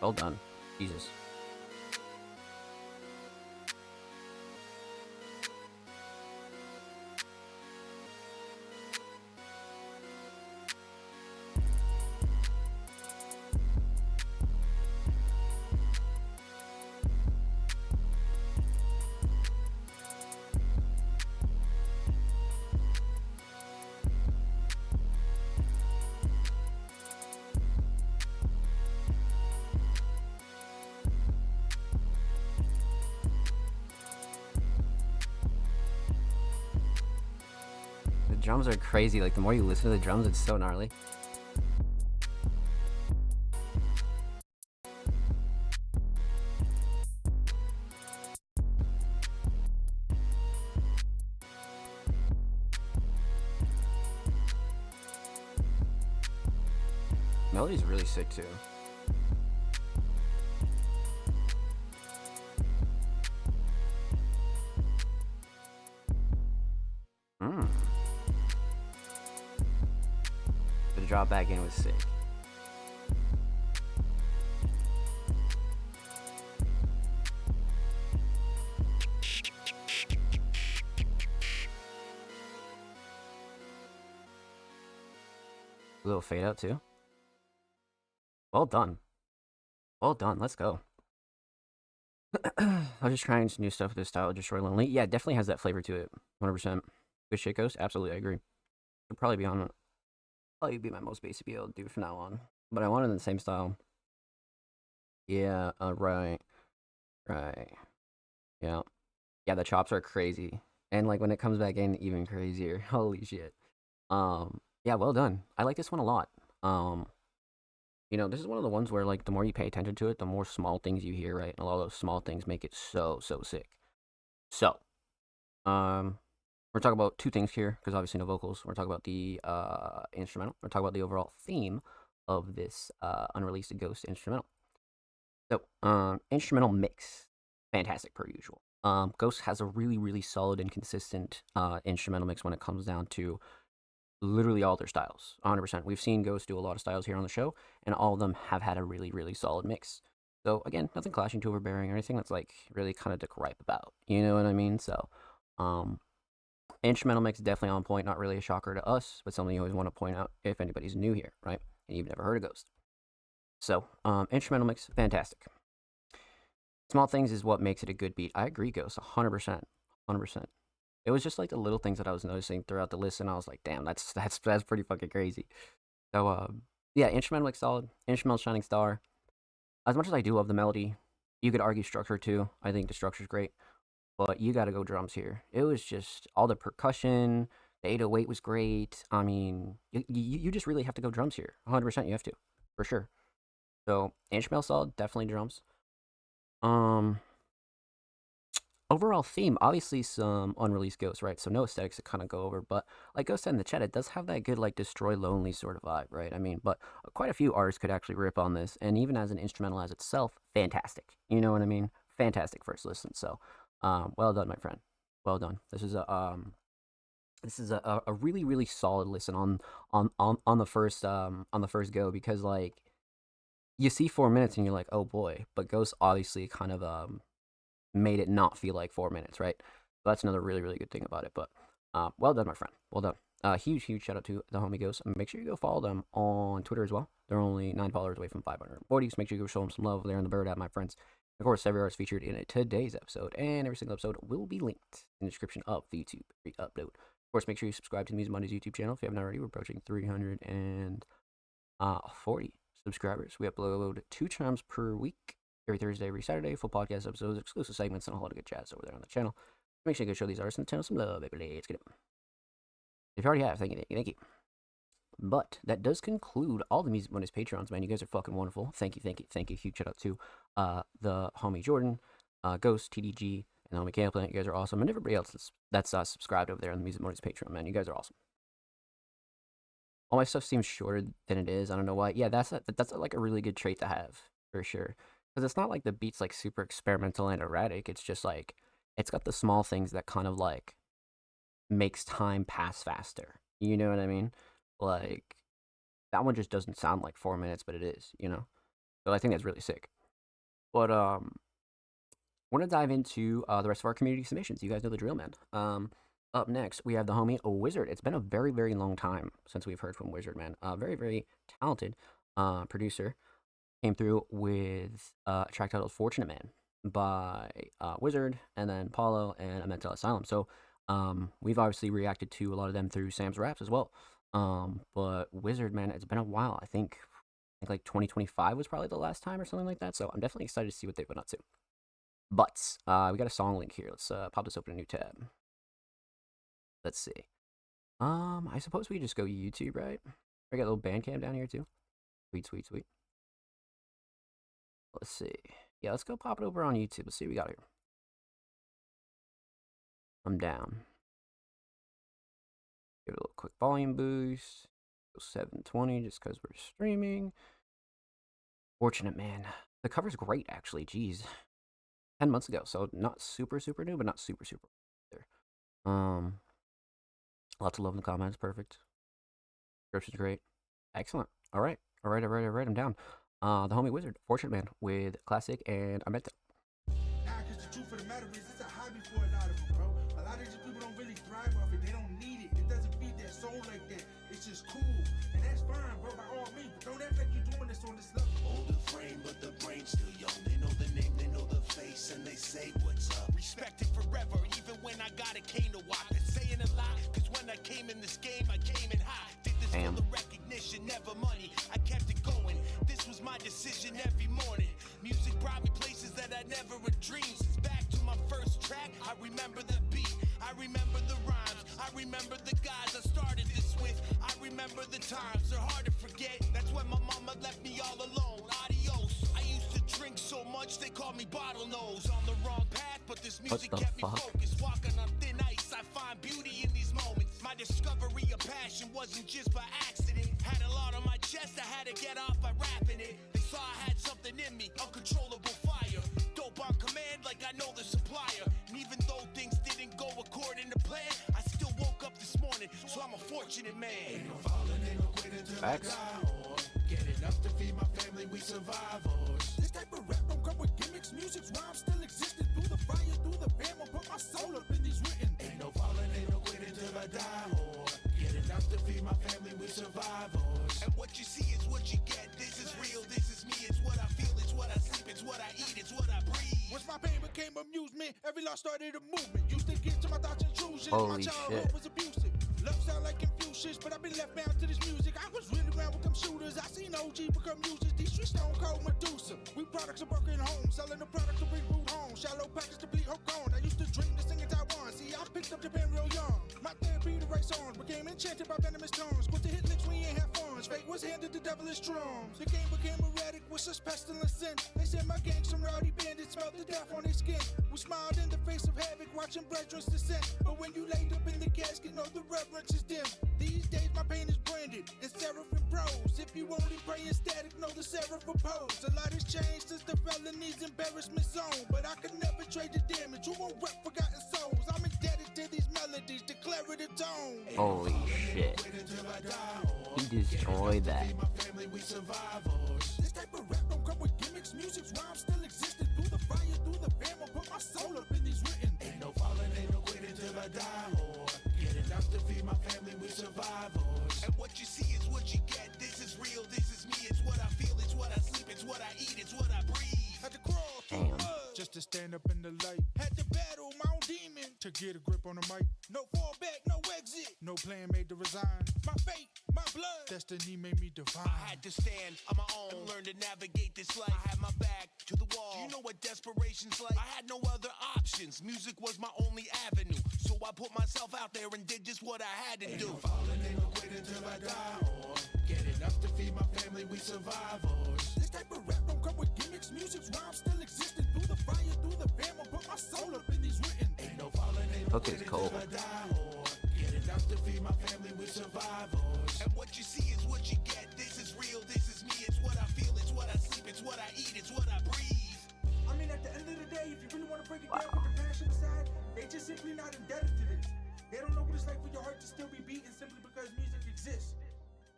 Well done. Jesus. The drums are crazy. Like, the more you listen to the drums, it's so gnarly. Melody's really sick too. The drop back in was sick. A little fade out too. Well done. Well done. Let's go. I was just trying some new stuff with this style. Destroy Lonely. Yeah, it definitely has that flavor to it. 100%. Good shit, Ghost. Absolutely, I agree. It'll probably be my most basic be able to do from now on. But I want it in the same style. Yeah. Right. Yeah. Yeah. The chops are crazy, and like when it comes back in, even crazier. Holy shit. Yeah. Well done. I like this one a lot. This is one of the ones where, like, the more you pay attention to it, the more small things you hear, right? And a lot of those small things make it so sick. So, we're talking about two things here, because obviously no vocals. We're talking about the instrumental. We're talking about the overall theme of this unreleased Ghost instrumental. So, instrumental mix, fantastic per usual. Ghost has a really solid and consistent instrumental mix when it comes down to literally all their styles. 100%. We've seen Ghost do a lot of styles here on the show, and all of them have had a really solid mix. So again, nothing clashing too overbearing or anything that's like really kind of to gripe about. You know what I mean? So, instrumental mix definitely on point. Not really a shocker to us, but something you always want to point out if anybody's new here, right? And you've never heard of Ghost. So, instrumental mix, fantastic. Small things is what makes it a good beat. I agree, Ghost, 100%. It was just like the little things that I was noticing throughout the list, and I was like, damn, that's pretty fucking crazy. So, yeah, instrumental mix solid. Instrumental shining star. As much as I do love the melody, you could argue structure too. I think the structure's great, but you got to go drums here. It was just all the percussion. The 808 was great. I mean, you just really have to go drums here. 100% you have to, for sure. So, instrumental solid, definitely drums. overall theme, obviously some unreleased Ghosts, right? So no aesthetics to kind of go over, but like Ghost said in the chat, it does have that good like Destroy Lonely sort of vibe, right? I mean, but quite a few artists could actually rip on this, and even as an instrumental as itself, fantastic. You know what I mean? Fantastic first listen. So, well done, my friend. Well done. This is a really really solid listen on the first go, because like you see 4 minutes and you're like, oh boy, but Ghost obviously kind of made it not feel like 4 minutes, right? So that's another really, really good thing about it. But well done, my friend. Well done. Huge shout out to the homie Ghost. Make sure you go follow them on Twitter as well. They're only $9 away from 540. So make sure you go show them some love there in the bird app, my friends. Of course, every artist featured in today's episode, and every single episode will be linked in the description of the YouTube upload. Of course, make sure you subscribe to the Music Mondays YouTube channel if you haven't already. We're approaching 340 subscribers. We upload 2 times per week. Every Thursday, every Saturday, full podcast episodes, exclusive segments, and a whole lot of good chats over there on the channel. Make sure you go show these artists on the channel some love, baby. Let's get it. If you already have, thank you. But that does conclude all the Music Mondays Patreons, man. You guys are fucking wonderful. Thank you. Huge shout out to the homie Jordan, Ghost, TDG, and the homie Camp. You guys are awesome. And everybody else that's subscribed over there on the Music Mondays Patreon, man. You guys are awesome. All my stuff seems shorter than it is. I don't know why. Yeah, that's like a really good trait to have, for sure. Because it's not like the beat's like super experimental and erratic. It's just like, it's got the small things that kind of like makes time pass faster. You know what I mean? Like, that one just doesn't sound like 4 minutes, but it is, you know? So I think that's really sick. But want to dive into the rest of our community submissions. You guys know the drill, man. Up next, we have the homie Wizard. It's been a very, very long time since we've heard from Wizard, man. Very, very talented producer. Came through with a track titled Fortunate Man by Wizard, and then Paulo and A Mental Asylum. So we've obviously reacted to a lot of them through Sam's raps as well. But Wizard, man, it's been a while. I think like 2025 was probably the last time or something like that. So I'm definitely excited to see what they've been up to. But we got a song link here. Let's pop this open a new tab. Let's see. I suppose we could just go YouTube, right? I got a little Bandcamp down here too. Sweet. Let's see. Yeah, let's go pop it over on YouTube. Let's see what we got here. I'm down. Give it a little quick volume boost. Go 720 just because we're streaming. Fortunate Man. The cover's great, actually. Jeez. 10 months ago, so not super new, but not super either. Lots of love in the comments. Perfect. Description's great. Excellent. All right. I'm down. The homie Wizard, Fortunate Man, with Classic and I meant to. Nah, cause the truth of the matter is it's a hobby for a lot of them, bro. A lot of these people don't really thrive off it. They don't need it. It doesn't feed their soul like that. It's just cool. And that's fine, bro, by all means. But don't act like you're doing this on this level. Older frame, but the brain's still young. They know the name, they know the face, and they say what's up. Respected forever, even when I got a cane to walk. That's saying a lot, cause when I came in this game, I came in hot. Did this for the recognition, never money. I kept it going. This was my decision every morning. Music brought me places that I never had dreamed. Since back to my first track, I remember the beat. I remember the rhymes. I remember the guys I started this with. I remember the times, they're hard to forget. That's when my mama left me all alone. Adios. I used to drink so much they called me bottlenose. On the wrong path, but this music kept me focused. Walking on thin ice, I find beauty in these moments. My discovery of passion wasn't just by accident. Had a lot on my chest, I had to get off by rapping it. They saw I had something in me, uncontrollable fire. Dope on command like I know the supplier. And even though things didn't go according to plan, I still woke up this morning, so I'm a fortunate man. Ain't no falling, ain't no quitting till I die, or get enough to feed my family, we survivors. This type of rap don't come with gimmicks, music's rhymes still existing. Through the fire, through the fam, I'll put my soul up in these written. Ain't no falling, ain't no quitting till I die, or get enough to feed my family, we survivors. And what you see is what you get. This is real, this is me. It's what I feel, it's what I sleep, it's what I eat, it's what I breathe. Once my pain became amusement, every loss started a movement. Used to get to my thoughts intrusions. Holy My childhood shit. was abusive. Love sound like Confucius, but I've been left bound to this music. I was really around with them shooters. I seen OG become users. These streets stone cold Medusa. We products of broken homes, selling the products to bring food home. Shallow package to bleed hope gone. I used to dream to sing in Taiwan. See, I picked up Japan real young. My therapy to write songs became enchanted by venomous tones. Quit to hit licks when you ain't have funds. Fate was handed to devilish drums. The game became erratic with such pestilence sin. They said my gang, some rowdy bandits, smelled the death on their skin. We smiled in the face of havoc, watching brethren descend. But when you laid up in the casket, know the reverence is dim. These days my pain is branded in seraphim prose. If you only pray in static, know the seraph oppose. A lot has changed since the felonies embarrassment zone. But I could never trade the damage, you won't rep forgotten souls. I'm indebted to these melodies, declarative tone. Holy shit. He destroyed that. This type of rap don't come with gimmicks. Music's rhymes still existing. Through the fire, through the fam, I'll put my soul up in these written. Ain't no falling, ain't no quitting till I die, Lord. Get enough to feed my family, we survivors. And what you see is what you get. This is real, this is me. It's what I feel, it's what I sleep, it's what I eat, it's what I breathe. Had to crawl through Damn. mud Just to stand up in the light, had to battle my own demon. to get a grip on the mic. No fallback, no exit. No plan made to resign. My fate, my blood. Destiny made me divine. I had to stand on my own and learn to navigate this life. I had my back to the wall. Do you know what desperation's like? I had no other options. Music was my only avenue. So I put myself out there and did just what I had to do. Falling, ain't no quitting till I die, or get enough to feed my family, we survivors. This type of rap don't come with gimmicks. Music's rhymes still existing. Through the fire, through the fam, I'll put my soul up in these written. Ain't no falling, ain't no Hook is cold. till I die, or get enough to feed my family, we survivors. And what you see is what you get. This is real, this is me. It's what I feel, it's what I sleep, it's what I eat, it's what I breathe. I mean, at the end of the day, if you really want to break it down with the passion aside, they just simply not indebted to this. They don't know what it's like for your heart to still be beating simply because music exists.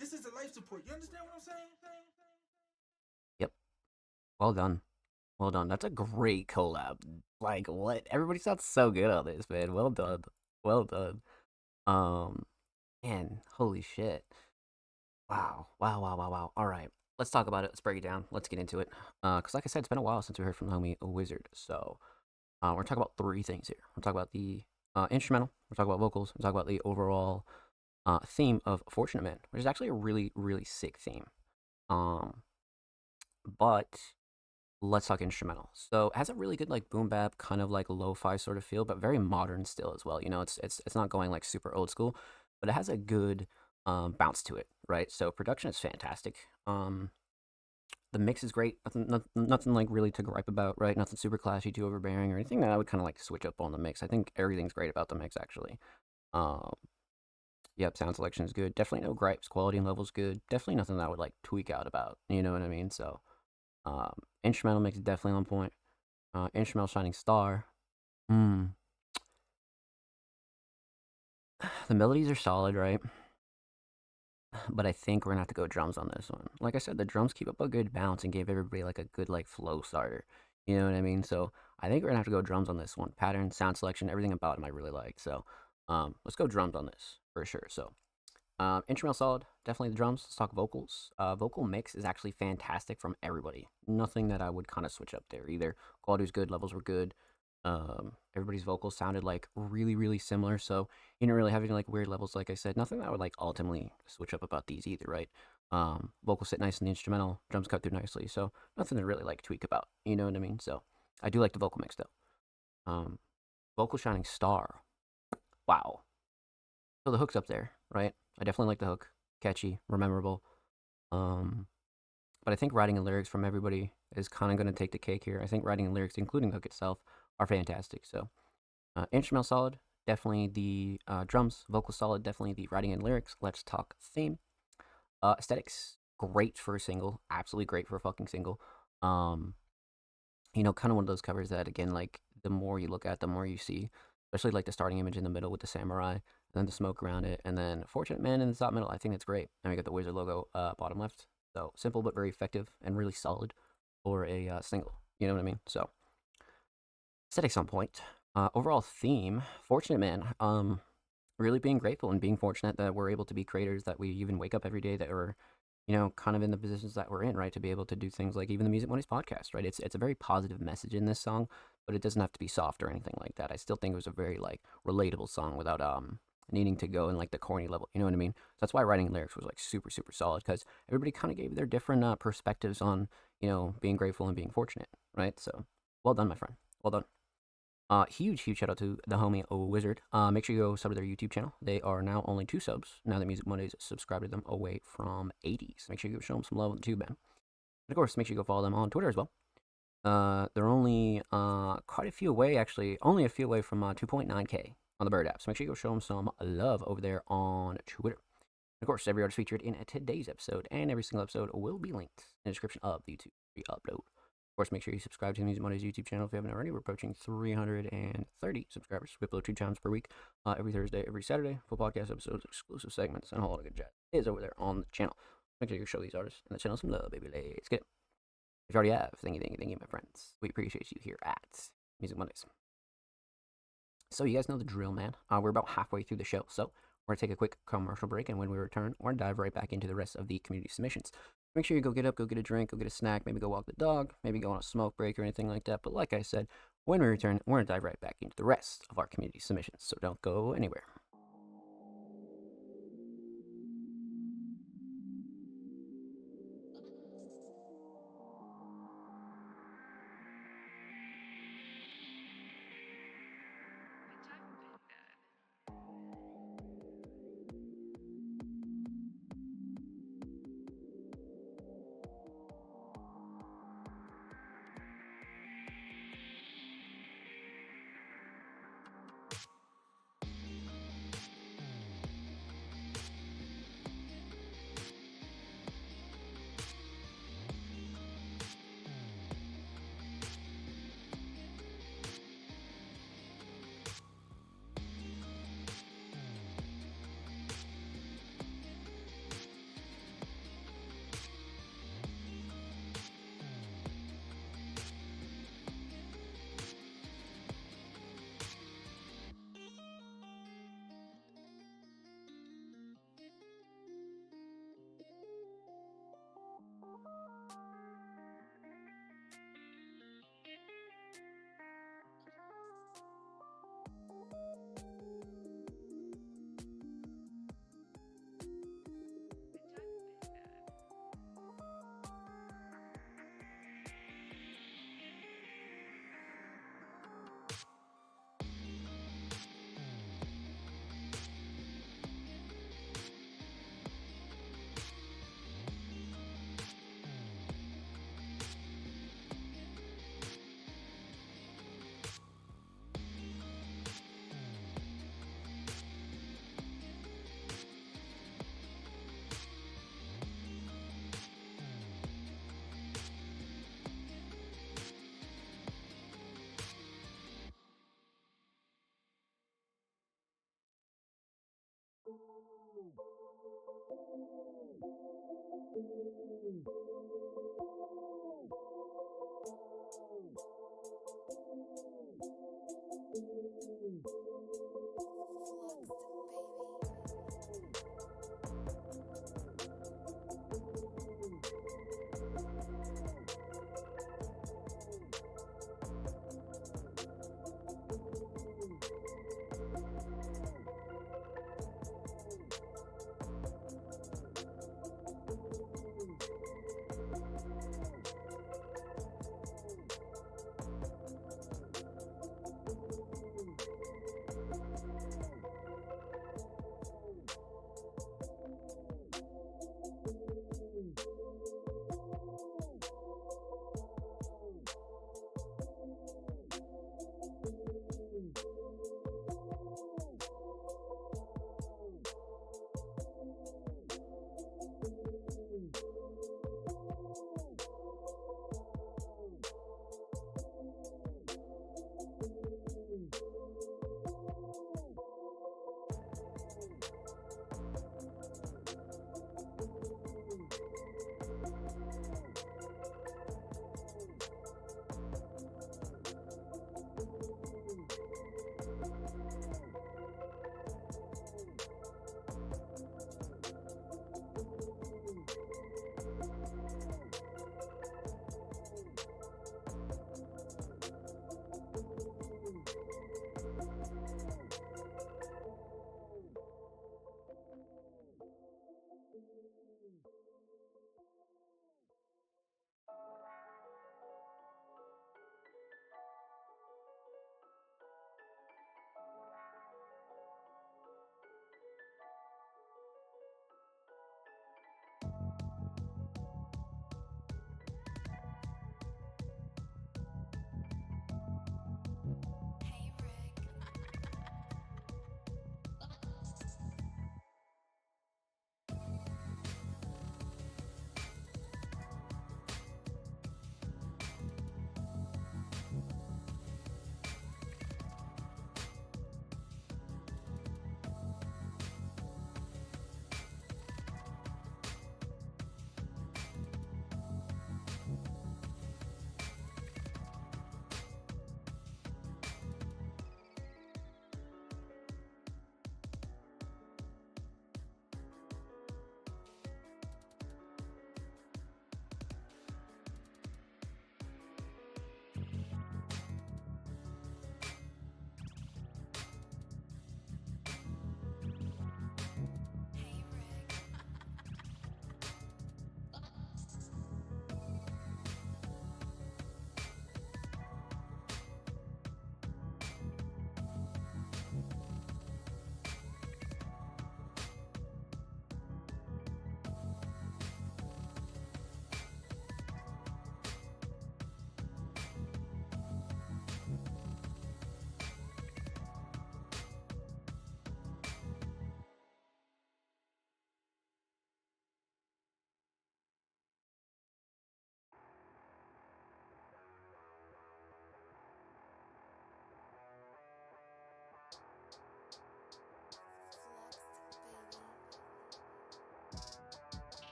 This is a life support. You understand what I'm saying? Yep. Well done. Well done. That's a great collab. Like, what? Everybody sounds so good on this, man. Well done. Well done. Man, holy shit. Wow. Wow. All right. Let's talk about it. Let's break it down. Let's get into it. Because like I said, it's been a while since we heard from the homie Wizard. So, we're going to talk about three things here. We're going to talk about the instrumental. We're talking about vocals. We're talking about the overall theme of Fortunate Man, which is actually a really, really sick theme. But let's talk instrumental. So it has a really good like boom bap kind of like lo-fi sort of feel, but very modern still as well. You know, it's not going like super old school, but it has a good bounce to it, right? So production is fantastic. The mix is great. Nothing like really to gripe about, right? Nothing super clashy, too overbearing, or anything that I would kind of like switch up on the mix. I think everything's great about the mix actually. Yep, sound selection is good. Definitely no gripes. Quality and level's good. Definitely nothing that I would like tweak out about. You know what I mean? So, instrumental mix is definitely on point. Instrumental Shining Star. The melodies are solid, right? But I think we're gonna have to go drums on this one. Like I said, the drums keep up a good bounce and gave everybody like a good like flow starter. You know what I mean? So I think we're gonna have to go drums on this one. Pattern, sound selection, everything about him I really liked. So let's go drums on this for sure. So instrumental solid, definitely the drums. Let's talk vocals. Vocal mix is actually fantastic from everybody. Nothing that I would kind of switch up there either. Quality was good, levels were good. Everybody's vocals sounded like really, really similar. So you didn't really have any like weird levels, like I said. Nothing that I would like ultimately switch up about these either, right? Vocals sit nice in the instrumental, drums cut through nicely. So nothing to really like tweak about. You know what I mean? So I do like the vocal mix though. Vocal Shining Star. Wow. So the hook's up there, right? I definitely like the hook. Catchy, memorable. But I think writing and lyrics from everybody is kind of going to take the cake here. I think writing and lyrics, including the hook itself, are fantastic. So instrumental solid, definitely the drums, vocal solid, definitely the writing and lyrics. Let's talk theme. Aesthetics, great for a single, absolutely great for a fucking single. You know, kind of one of those covers that, again, like the more you look at, the more you see, especially like the starting image in the middle with the samurai, and then the smoke around it, and then Fortunate Man in the top middle. I think that's great. And we got the Wizard logo bottom left. So simple but very effective and really solid for a single. You know what I mean? So aesthetics on point. Overall theme, Fortunate Man. Really being grateful and being fortunate that we're able to be creators, that we even wake up every day, that we're, you know, kind of in the positions that we're in, right? To be able to do things like even the Music Mondays podcast, right? It's a very positive message in this song, but it doesn't have to be soft or anything like that. I still think it was a very like relatable song without needing to go in like the corny level. You know what I mean? So that's why writing lyrics was like super, super solid, because everybody kind of gave their different perspectives on, you know, being grateful and being fortunate, right? So well done, my friend. Well done. Huge shout out to the homie Wizard. Make sure you go sub to their YouTube channel. They are now only 2 subs now that Music Mondays subscribed to them away from 80s. Make sure you go show them some love on the tube, man. of course, make sure you go follow them on Twitter as well. They're only quite a few away, actually. Only a few away from 2.9K on the Bird app. So make sure you go show them some love over there on Twitter. And of course, every artist featured in today's episode and every single episode will be linked in the description of the YouTube re-upload. Of course, make sure you subscribe to the Music Mondays YouTube channel if you haven't already. We're approaching 330 subscribers. We upload 2 times per week, every Thursday, every Saturday. Full podcast episodes, exclusive segments, and a whole lot of good chat is over there on the channel. Make sure you show these artists and the channel some love, baby. Let's get it. If you already have, thank you, my friends. We appreciate you here at Music Mondays. So you guys know the drill, man. We're about halfway through the show, so we're going to take a quick commercial break, and when we return, we're going to dive right back into the rest of the community submissions. Make sure you go get up, go get a drink, go get a snack, maybe go walk the dog, maybe go on a smoke break or anything like that. But like I said, when we return, we're going to dive right back into the rest of our community submissions, so don't go anywhere.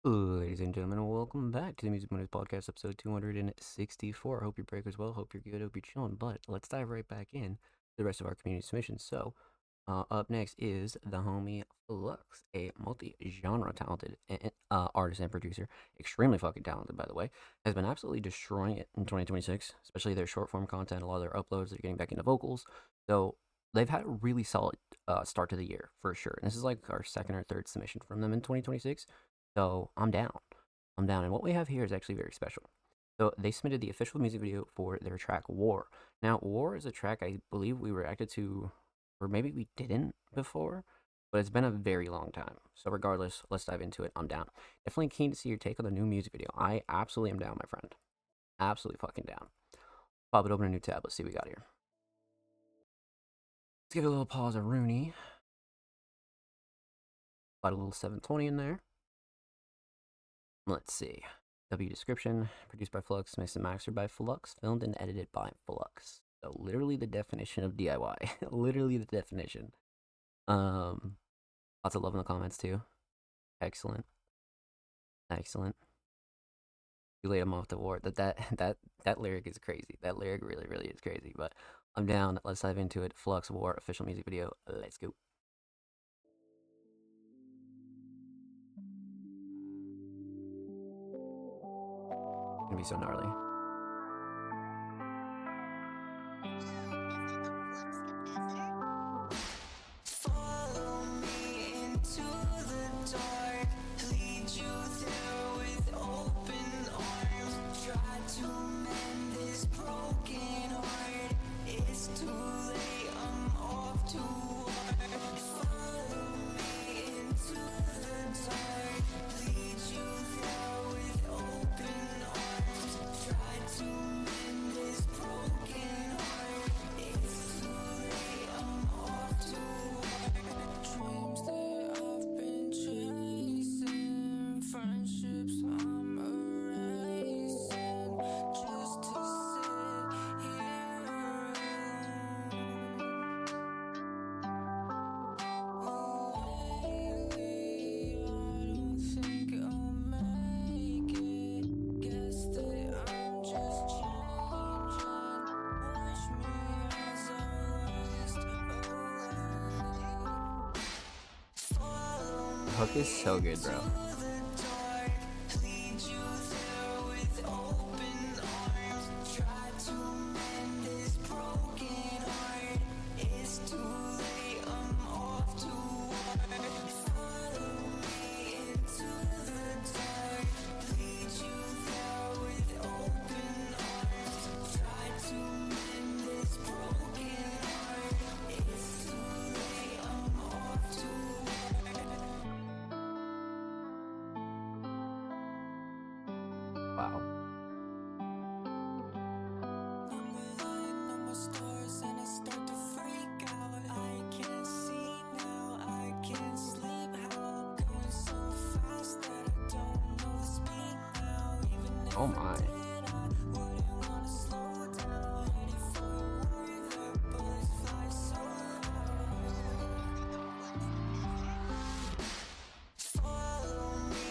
Ladies and gentlemen, welcome back to the Music Mondays Podcast, episode 264. I hope your break was well. Hope you're good. Hope you're chilling. But let's dive right back in to the rest of our community submissions. So, up next is the homie Flux, a multi-genre talented artist and producer, extremely fucking talented, by the way, has been absolutely destroying it in 2026, especially their short-form content, a lot of their uploads, they're getting back into vocals. So, they've had a really solid start to the year, for sure. And this is like our second or third submission from them in 2026. So I'm down. I'm down. And what we have here is actually very special. So they submitted the official music video for their track War. Now, War is a track I believe we reacted to, or maybe we didn't before, but it's been a very long time. So regardless, let's dive into it. I'm down. Definitely keen to see your take on the new music video. I absolutely am down, my friend. Absolutely fucking down. Pop it open a new tab. Let's see what we got here. Let's give it a little pause of Rooney. Got a little 720 in there. Let's see. W description, produced by Flux, mixed and mastered by Flux, filmed and edited by Flux. So literally the definition of DIY. Literally the definition. Lots of love in the comments too. Excellent. Excellent. You laid him off the war. That lyric is crazy. That lyric really, really is crazy. But I'm down. Let's dive into it. Flux War official music video. Let's go. Gonna be so gnarly. Follow me into the dark, lead you there with open arms. Try to mend this broken heart. It's too late, I'm off to war. Follow me into the dark, lead you there with open arms. Try to mend this broken heart. It's too late, I'm off to war. Dreams that I've been chasing, friendships I'm erasing, just to sit here alone. Lately, I don't think I'll make it. Guess that I'm just changing. Watch me as I waste away. Follow me Hook is so good, bro. to the dark, lead you there with open arms. Try to mend this broken heart. It's too late, I'm off to war. Follow me into the dark, lead you there with open arms. Try to mend this broken heart. It's too late, I'm off to Wow. I'm relying on my stars and I start to freak out. I can't see now, I can't sleep. How I'm going so fast that I don't know the speed now. Even if Oh my. I wouldn't wanna slow down. Ready for a war that bullets fly so loud. Follow me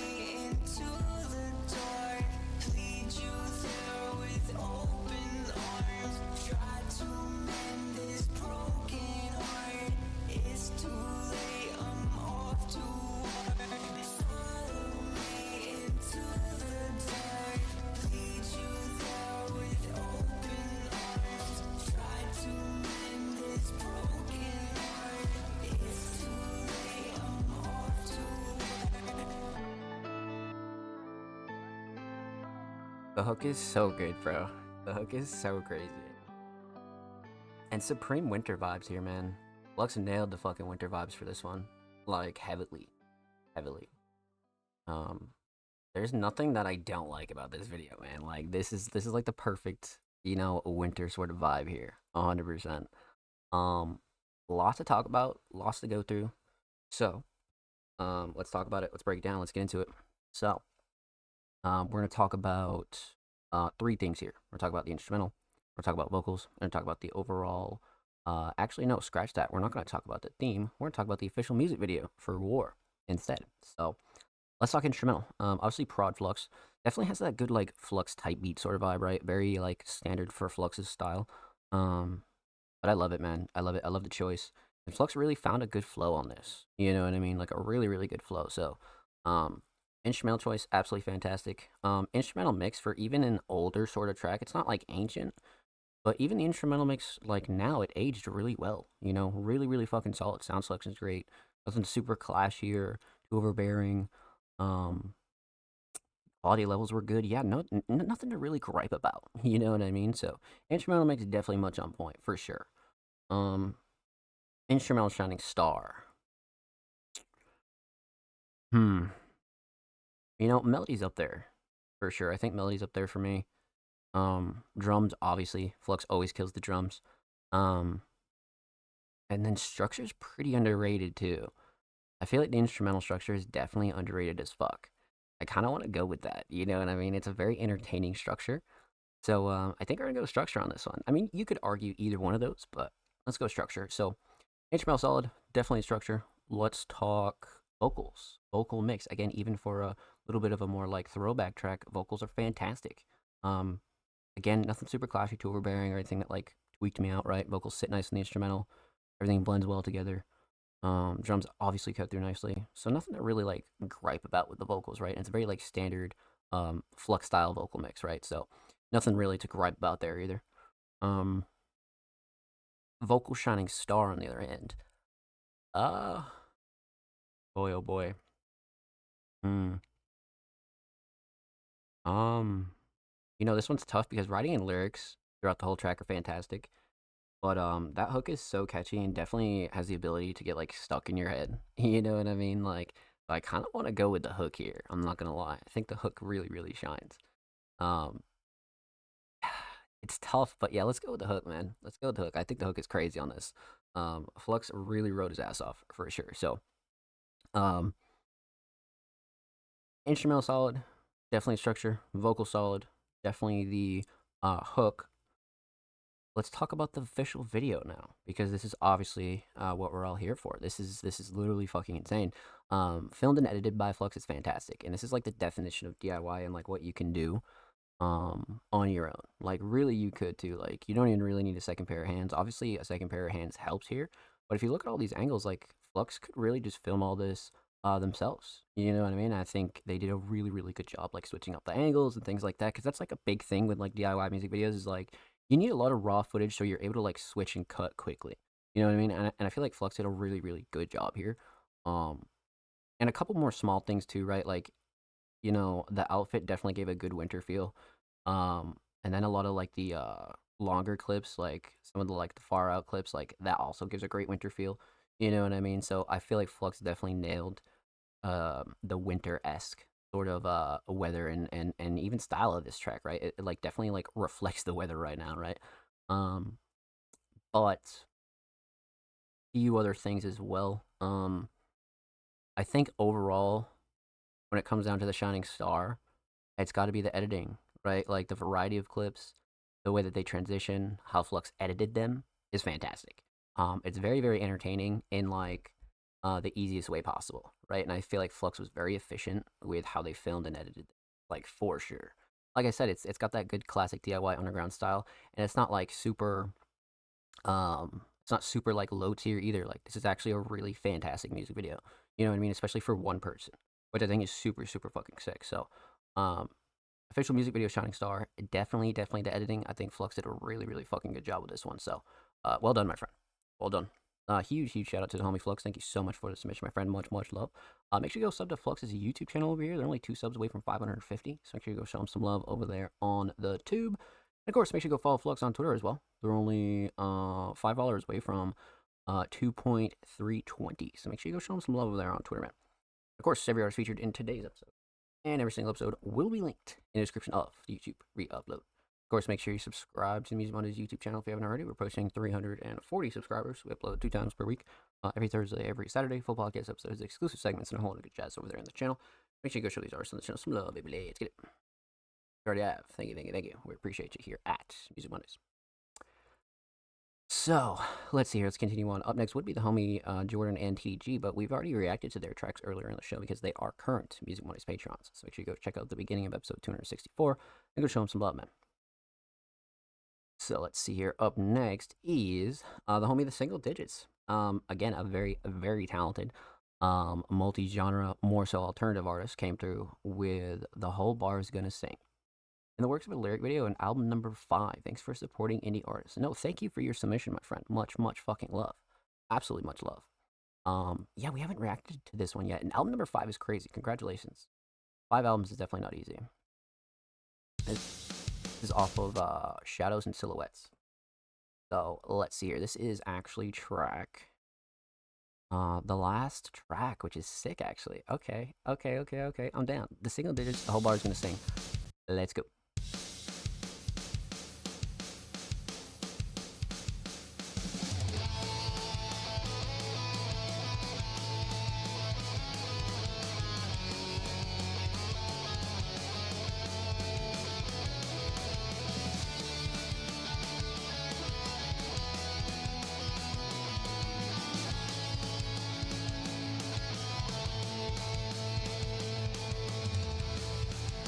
into the dark, lead you there with open arms. Try to mend this broken heart. It's too late, I'm off to war. Follow me into the dark, lead you there with open arms. Try to mend this broken heart. It's too late, I'm off to war. The hook is so good, bro. The hook is so crazy. And supreme winter vibes here, man. Lux nailed the fucking winter vibes for this one. Like, heavily. Heavily. There's nothing that I don't like about this video, man. Like, this is like the perfect, winter sort of vibe here. 100%. Lots to talk about, lots to go through. So, let's talk about it. Let's break it down. Let's get into it. So, we're going to talk about three things here. We're going to talk about the instrumental. We're going to talk about vocals. We're going to talk about the overall. Actually, no, scratch that. We're not going to talk about the theme. We're going to talk about the official music video for War instead. So, let's talk instrumental. Obviously Prod Flux definitely has that good like Flux type beat sort of vibe, right? Very like standard for Flux's style. Um, but I love it, man. I love it. I love the choice. And Flux really found a good flow on this. You know what I mean? Like a really, really good flow. So, um, instrumental choice, absolutely fantastic. Instrumental mix for even an older sort of track. It's not like ancient, but even the instrumental mix, like now, it aged really well. You know, really, really fucking solid. Sound selection's great. Nothing super clashy or too overbearing. Um, Quality levels were good. Yeah, nothing to really gripe about. You know what I mean? So instrumental mix is definitely much on point for sure. Um, Instrumental shining star. Hmm. You know, Melody's up there for sure. I think Melody's up there for me. Drums obviously. Flux always kills the drums. Um, and then structure's pretty underrated too. I feel like the instrumental structure is definitely underrated as fuck. I kind of want to go with that. You know what I mean? It's a very entertaining structure. So I think we're gonna go structure on this one. I mean, you could argue either one of those, but let's go structure. So HTML solid, definitely structure. Let's talk vocals, vocal mix. Again, even for a little bit of a more like throwback track, vocals are fantastic. Um, Again, nothing super clashy, too overbearing, or anything that like tweaked me out. Right, vocals sit nice in the instrumental. Everything blends well together. Drums obviously cut through nicely, so nothing to really like gripe about with the vocals, right? And it's a very like standard Flux style vocal mix, right? So nothing really to gripe about there either. Um, Vocal shining star on the other hand. Uh boy oh boy. Hmm. Um, this one's tough because writing and lyrics throughout the whole track are fantastic. But that hook is so catchy and definitely has the ability to get like stuck in your head. You know what I mean? Like I kind of want to go with the hook here. I'm not gonna lie. I think the hook really, really shines. Um, it's tough, but yeah, let's go with the hook, man. Let's go with the hook. I think the hook is crazy on this. Flux really wrote his ass off for sure. So, um, instrumental solid, definitely structure. Vocal solid, definitely the hook. Let's talk about the official video now because this is obviously what we're all here for. This is literally fucking insane. Filmed and edited by Flux is fantastic, and this is like the definition of DIY and like what you can do on your own. Like really, you could too. Like you don't even really need a second pair of hands. Obviously, a second pair of hands helps here, but if you look at all these angles, like Flux could really just film all this themselves. You know what I mean? I think they did a really, really good job, like switching up the angles and things like that. Because that's like a big thing with like DIY music videos is like you need a lot of raw footage so you're able to like switch and cut quickly. You know what I mean? And I feel like Flux did a really, really good job here. Um, and a couple more small things too, right? Like the outfit definitely gave a good winter feel. And then a lot of like the longer clips, like some of the like the far out clips, like that also gives a great winter feel. You know what I mean? So I feel like Flux definitely nailed the winter esque sort of weather and even style of this track, right? It like definitely like reflects the weather right now, right? Um, but few other things as well. I think overall, when it comes down to the Shining Star, it's got to be the editing, right? Like the variety of clips, the way that they transition, how Flux edited them is fantastic. It's very, very entertaining in like the easiest way possible, right? And I feel like Flux was very efficient with how they filmed and edited, like for sure. Like I said, it's got that good classic DIY underground style, and it's not like super it's not super like low tier either. Like this is actually a really fantastic music video. You know what I mean? Especially for one person, which I think is super, super fucking sick. So, um, official music video Shining Star, definitely, definitely the editing. I think Flux did a really, really fucking good job with this one. So, well done, my friend. Well done. Huge, huge shout out to the homie Flux. Thank you so much for the submission, my friend. Much, much love. Make sure you go sub to Flux's YouTube channel over here. They're only 2 subs away from 550. So make sure you go show them some love over there on the tube. And of course, make sure you go follow Flux on Twitter as well. They're only $5 away from 2.320. So make sure you go show them some love over there on Twitter, man. Of course, every artist featured in today's episode and every single episode will be linked in the description of the YouTube re-upload. Of course, make sure you subscribe to the Music Mondays YouTube channel if you haven't already. We're posting 340 subscribers. We upload 2 times per week, every Thursday, every Saturday. Full podcast episodes, exclusive segments, and a whole lot of good jazz over there on the channel. Make sure you go show these artists on the channel some love, baby. Let's get it. You already have. Thank you, thank you, thank you. We appreciate you here at Music Mondays. So let's see here. Let's continue on. Up next would be the homie Jordan and TDG, but we've already reacted to their tracks earlier in the show because they are current Music Money's patrons. So make sure you go check out the beginning of episode 264 and go show them some love, man. So let's see here. Up next is the homie The Single Digits. Again, a very talented, multi-genre, more so alternative artist came through with The Whole Bar's Gonna Sing. In the works of a lyric video and album number 5. Thanks for supporting indie artists. No, thank you for your submission, my friend. Much fucking love. Absolutely much love. Yeah, we haven't reacted to this one yet. And album number 5 is crazy. Congratulations. 5 albums is definitely not easy. This is off of Shadows and Silhouettes. So let's see here. This is actually track. The last track, which is sick actually. Okay. I'm down. The Single Digits, The Whole Bar's Gonna Sing. Let's go.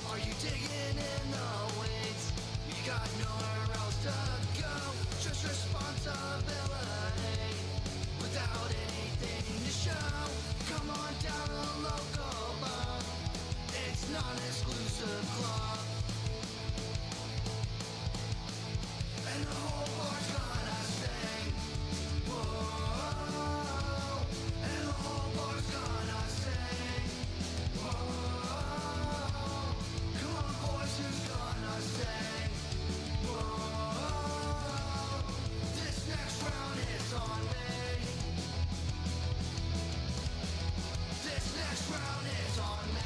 Are you digging in the weeds? You got nowhere else to go. Just responsibility without anything to show. Come on down to the local bar. It's not an exclusive club. And the whole bar's gonna sing. Whoa. And the whole bar's gonna sing. Whoa. Come on, boys, who's gonna sing? Whoa. This next round is on me. This next round is on me.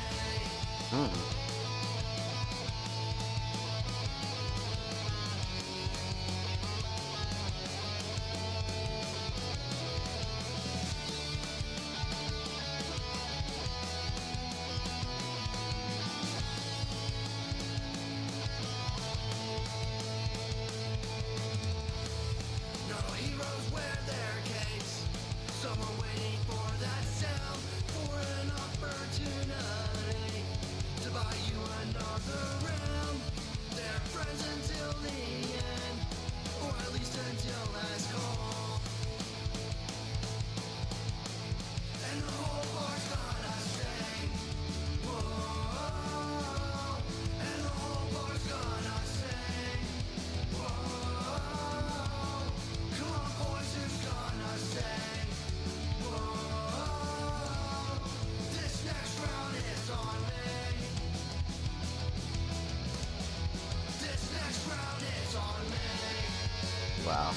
No heroes wear their capes. Someone waiting for that sound, for an opportunity to buy you another round. They're friends until the end, or at least until last call. And the whole bar's gonna sing. Whoa. And the whole bar's gonna sing. Whoa. Come on, boys, who's gonna sing? Whoa. This next round is on me. This next round is on me. Wow.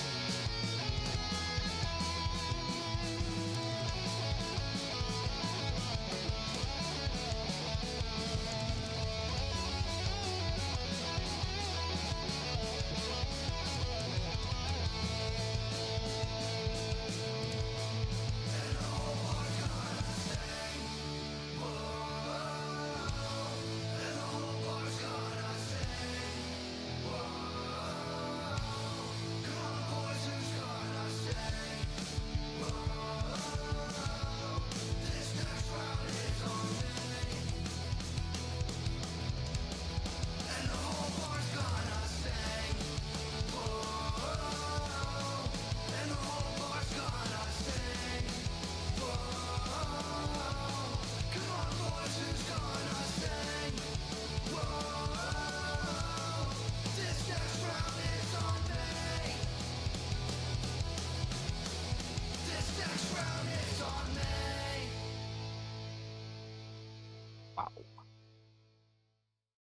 Wow.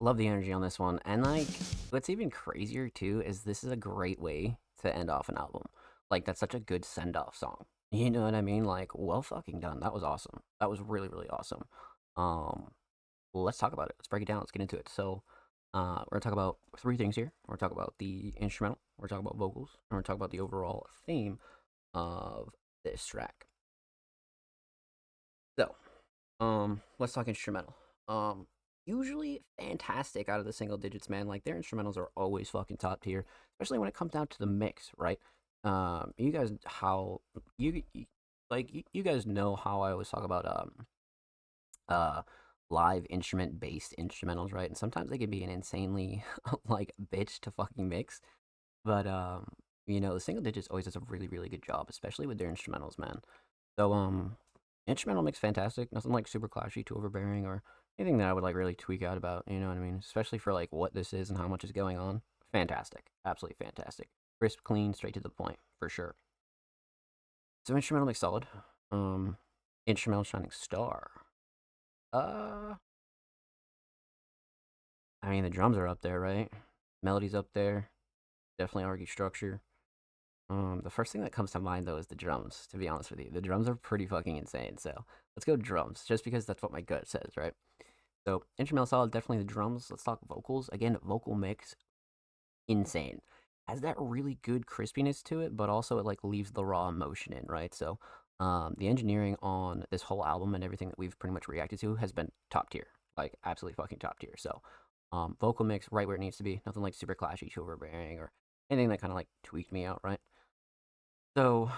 Love the energy on this one. And like what's even crazier too is this is a great way to end off an album. Like that's such a good send-off song. You know what I mean? Like well fucking done. That was awesome. That was really awesome. Well, let's talk about it. Let's break it down. Let's get into it. So we're gonna talk about 3 things here. We're gonna talk about the instrumental, we're gonna talk about vocals, and we're gonna talk about the overall theme of this track. So, let's talk instrumental. Usually fantastic out of the Single Digits, man. Like their instrumentals are always fucking top tier, especially when it comes down to the mix, right? you guys how you guys know how I always talk about uh live instrument based instrumentals, right? And sometimes they can be an insanely like bitch to fucking mix. But the single digits always does a really, really good job, especially with their instrumentals, man. So instrumental mix fantastic, nothing like super clashy, too overbearing, or anything that I would like really tweak out about, you know what I mean? Especially for like what this is and how much is going on. Fantastic. Absolutely fantastic. Crisp, clean, straight to the point, for sure. So instrumental mix solid. Instrumental shining star. Uh I mean the drums are up there, right? Melody's up there. Definitely argue structure. The first thing that comes to mind though is the drums. To be honest with you, the drums are pretty fucking insane. So let's go drums, just because that's what my gut says, right? So instrumental solid, definitely the drums. Let's talk vocals again. Vocal mix, insane. Has that really good crispiness to it, but also it like leaves the raw emotion in, right? So the engineering on this whole album and everything that we've pretty much reacted to has been top tier, like absolutely fucking top tier. So vocal mix right where it needs to be. Nothing like super clashy, too overbearing, or anything that kind of like tweaked me out, right? So,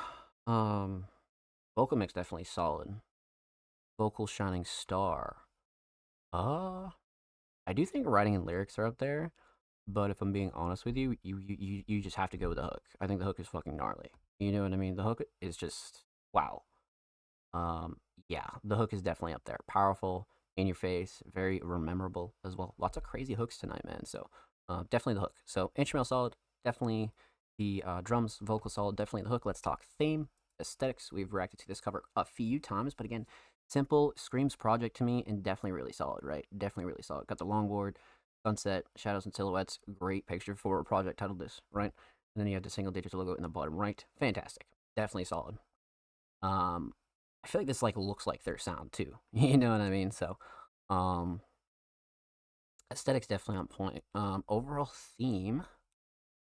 vocal mix definitely solid. Vocal shining star. I do think writing and lyrics are up there, but if I'm being honest with you, you just have to go with the hook. I think the hook is fucking gnarly. You know what I mean? The hook is just wow. Yeah, the hook is definitely up there. Powerful, in your face, very rememberable as well. Lots of crazy hooks tonight, man. So, definitely the hook. So, instrumental solid, definitely the drums, vocal solid, definitely the hook. Let's talk theme, aesthetics. We've reacted to this cover a few times, but again, simple, screams project to me, and definitely really solid, right? Definitely really solid. Got the longboard, sunset, shadows and silhouettes. Great picture for a project titled this, right? And then you have the single digits logo in the bottom right. Fantastic. Definitely solid. I feel like this like looks like their sound too. You know what I mean? So, aesthetics definitely on point. Overall theme.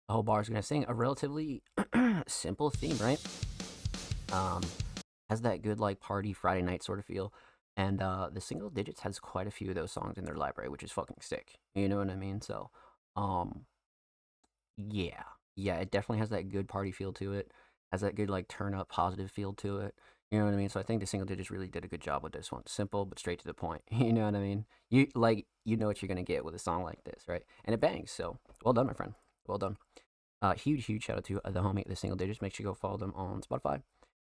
The whole bar is gonna sing a relatively simple theme, right? Has that good like party Friday night sort of feel, and the single digits has quite a few of those songs in their library, which is fucking sick. You know what I mean? So, um, yeah, it definitely has that good party feel to it. Has that good like turn up positive feel to it. You know what I mean? So I think the single digits really did a good job with this one. Simple but straight to the point. You know what I mean? You know what you're gonna get with a song like this, right? And it bangs. So well done, my friend. Well done. Huge shout out to the homie the single digits. Make sure you go follow them on Spotify. And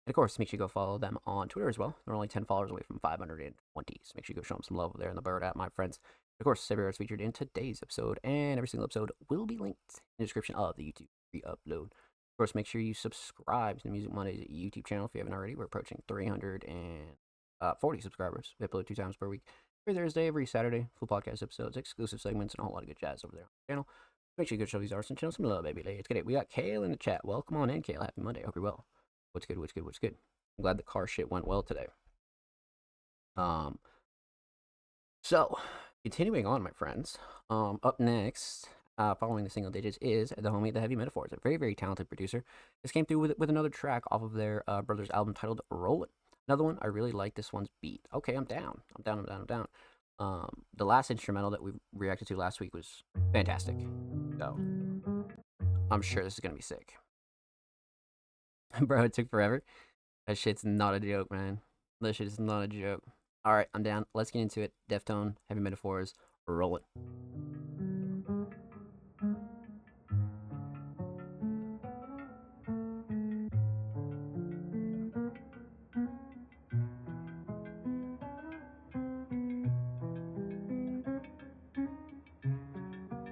of course, make sure you go follow them on Twitter as well. They're only 10 followers away from 520. So make sure you go show them some love over there in the Bird app, my friends. Of course, everywhere is featured in today's episode, and every single episode will be linked in the description of the YouTube re-upload. Of course, make sure you subscribe to the Music Mondays YouTube channel if you haven't already. We're approaching 340 subscribers. We upload 2 times per week. Every Thursday, every Saturday, full podcast episodes, exclusive segments, and a whole lot of good jazz over there on the channel. Make sure you go show these artists and channel some love, baby. Let's get it. We got Kale in the chat. Welcome on in, Kale. Happy Monday. Hope you're well. What's good? I'm glad the car shit went well today. So, continuing on, my friends. Up next, following the single digits, is the homie, the Heavy Metaphors, a very, very talented producer. This came through with another track off of their brother's album titled Rollin'. Another one, I really like this one's beat. Okay, I'm down. The last instrumental that we reacted to last week was fantastic. So, I'm sure this is going to be sick. Bro, it took forever. That shit's not a joke, man. That shit is not a joke. Alright, I'm down. Let's get into it. Deftone, Heavy Metaphors, Rollin'.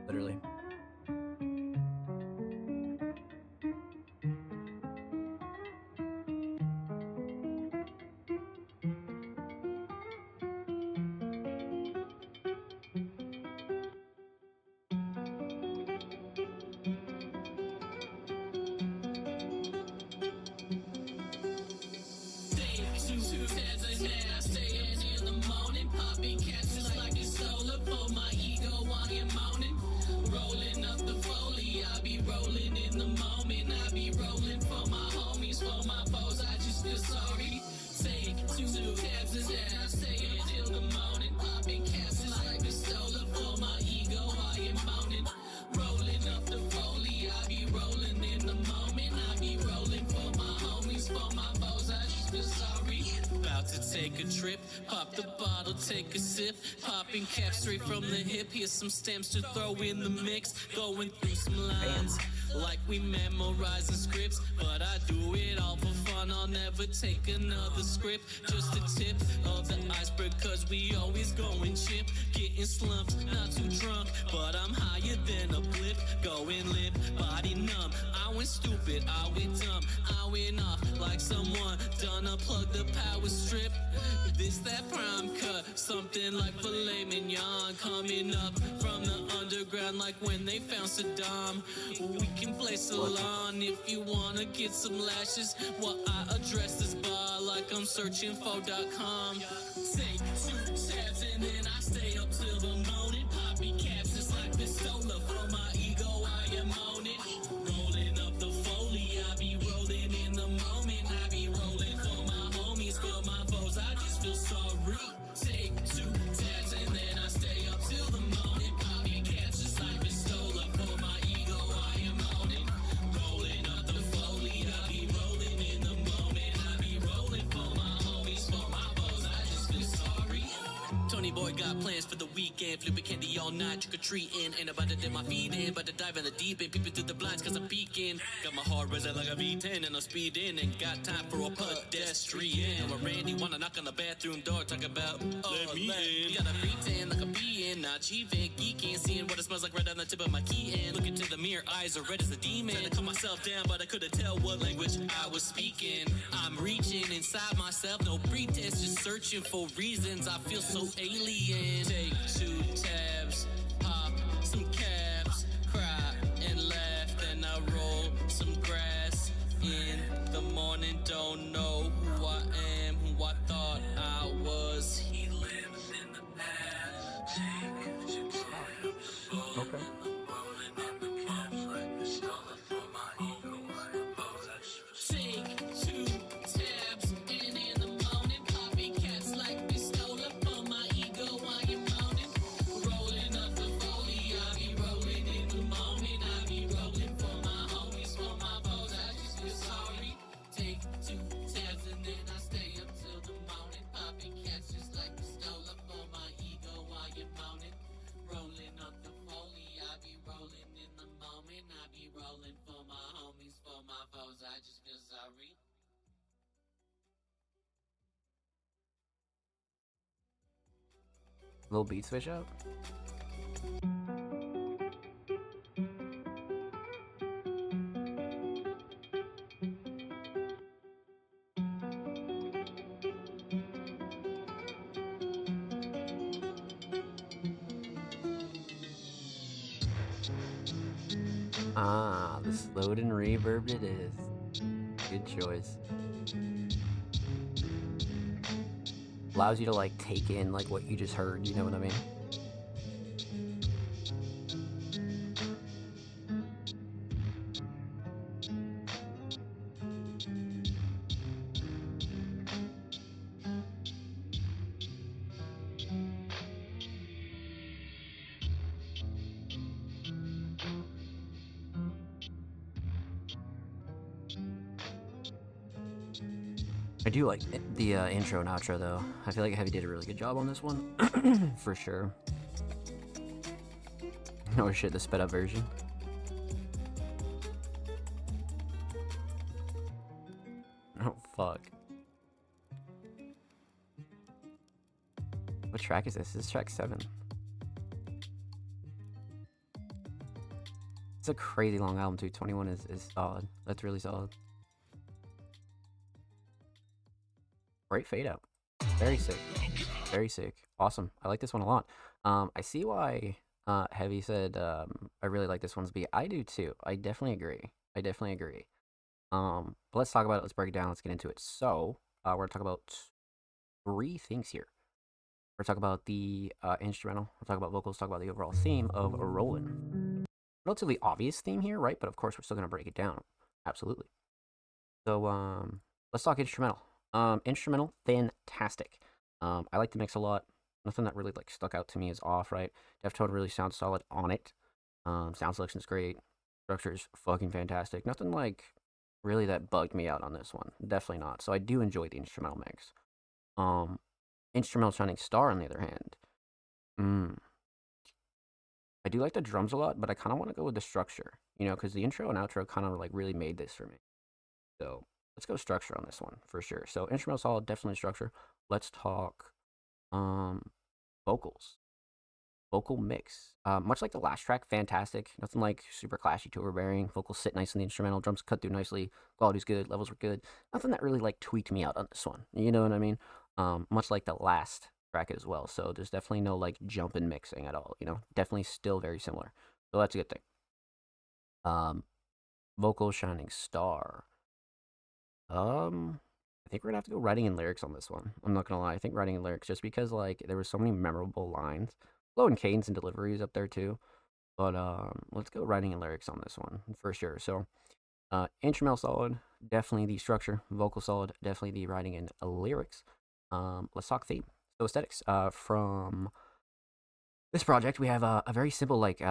Literally. Rolling up the foley, I be rolling in the moment, I be rolling. trip. Pop the bottle, take a sip. Popping caps straight from the hip. Here's some stamps to throw in the mix. Going through some lines like we memorizing scripts. But I do it all for fun. I'll never take another script. Just a tip of the iceberg, cause we always going chip. Getting slumped, not too drunk, but I'm higher than a blip. Going lip, body numb. I went stupid, I went dumb, I went off like someone done unplug the power strip. This that prime cut, something like filet mignon, coming up from the underground like when they found Saddam. We can play salon if you wanna get some lashes, while I address this bar like I'm searching for.com. Take 2 tabs and then I stay up till the morning. Popping caps just like pistola for my ego, I am on it. Rolling up the foley, I be rolling in the moment. I be rolling for my homies, for my foes, I just feel sorry. Take 2 tabs and then I stay up till the morning. Popping caps just like pistola for my ego, I am on it. Rolling up the foley, I be rolling in the moment. I be rolling for my homies, for my foes, I just feel sorry. Tony Boy got plans for the weekend, flipping candy all night, trick or treating. Ain't about to dip my feet in, but to dive in the deep end, peeping through the blinds cause I'm peeking. Got my heart racing like a V10 and I'm speeding, and got time for a pedestrian. I'm a Randy, wanna knock on the bathroom door, talk about let me in. Gotta pretend like I'm being, not achieving, geeking, seeing what it smells like right on the tip of my key end. Looking to the mirror, eyes are red as a demon. Trying to calm myself down, but I couldn't tell what language I was speaking. I'm reaching inside myself, no pretense, just searching for reasons. I feel so alien. Take 2 tabs, pop some caps, cry and laugh, then I roll some grass. In the morning, don't know who I am, who I thought I was. He lives in the past. Take 2 tabs. Okay. Take 2 tabs, and in the morning, popping cats like pistola for my ego, I am mounting. Rolling up the foley, I be rolling in the moment. I be rolling for my homies, for my foes, I just feel sorry. Take 2 tabs, and then I stay up till the morning. Popping cats just like pistola for my ego, I am mounting. Rolling up the foley, I be rolling in the moment. I be rolling for my homies, for my foes, I just feel sorry. Little beat switch up. Ah, the slowed and reverbed it is. Good choice. Allows you to like take in like what you just heard, you know what I mean? I do like the intro and outro though. I feel like Heavy did a really good job on this one, for sure. Oh shit, the sped up version. Oh fuck. What track is this? This is track 7. It's a crazy long album too. 21 is solid. That's really solid. Great fade out. Very sick. Very sick. Awesome. I like this one a lot. I see why Heavy said I really like this one's beat. I do too. I definitely agree. But let's talk about it. Let's break it down. Let's get into it. So we're gonna talk about 3 things here. We're gonna talk about the instrumental. We'll talk about vocals. Talk about the overall theme of Rollin'. Relatively obvious theme here, right? But of course, we're still gonna break it down. Absolutely. So let's talk instrumental. Instrumental, fantastic. I like the mix a lot. Nothing that really like stuck out to me is off, right? Deftone really sounds solid on it. Sound selection's great. Structure's fucking fantastic. Nothing like really that bugged me out on this one. Definitely not. So I do enjoy the instrumental mix. Instrumental Shining Star, on the other hand. I do like the drums a lot, but I kind of want to go with the structure, because the intro and outro kind of like really made this for me. So let's go structure on this one for sure. So instrumental solid, definitely structure. Let's talk vocals. Vocal mix. Much like the last track, fantastic. Nothing like super clashy to overbearing. Vocals sit nice in the instrumental. Drums cut through nicely. Quality's good. Levels were good. Nothing that really like tweaked me out on this one. You know what I mean? Much like the last track as well. So there's definitely no like jump in mixing at all. Definitely still very similar. So that's a good thing. Vocal Shining Star. I think we're gonna have to go writing and lyrics on this one. I'm not gonna lie. I think writing and lyrics, just because like there were so many memorable lines. Flow and cadence and deliveries up there too. But let's go writing and lyrics on this one for sure. So instrumental solid, definitely the structure. Vocal solid, definitely the writing and lyrics. Let's talk theme. So aesthetics. From this project, we have a very simple like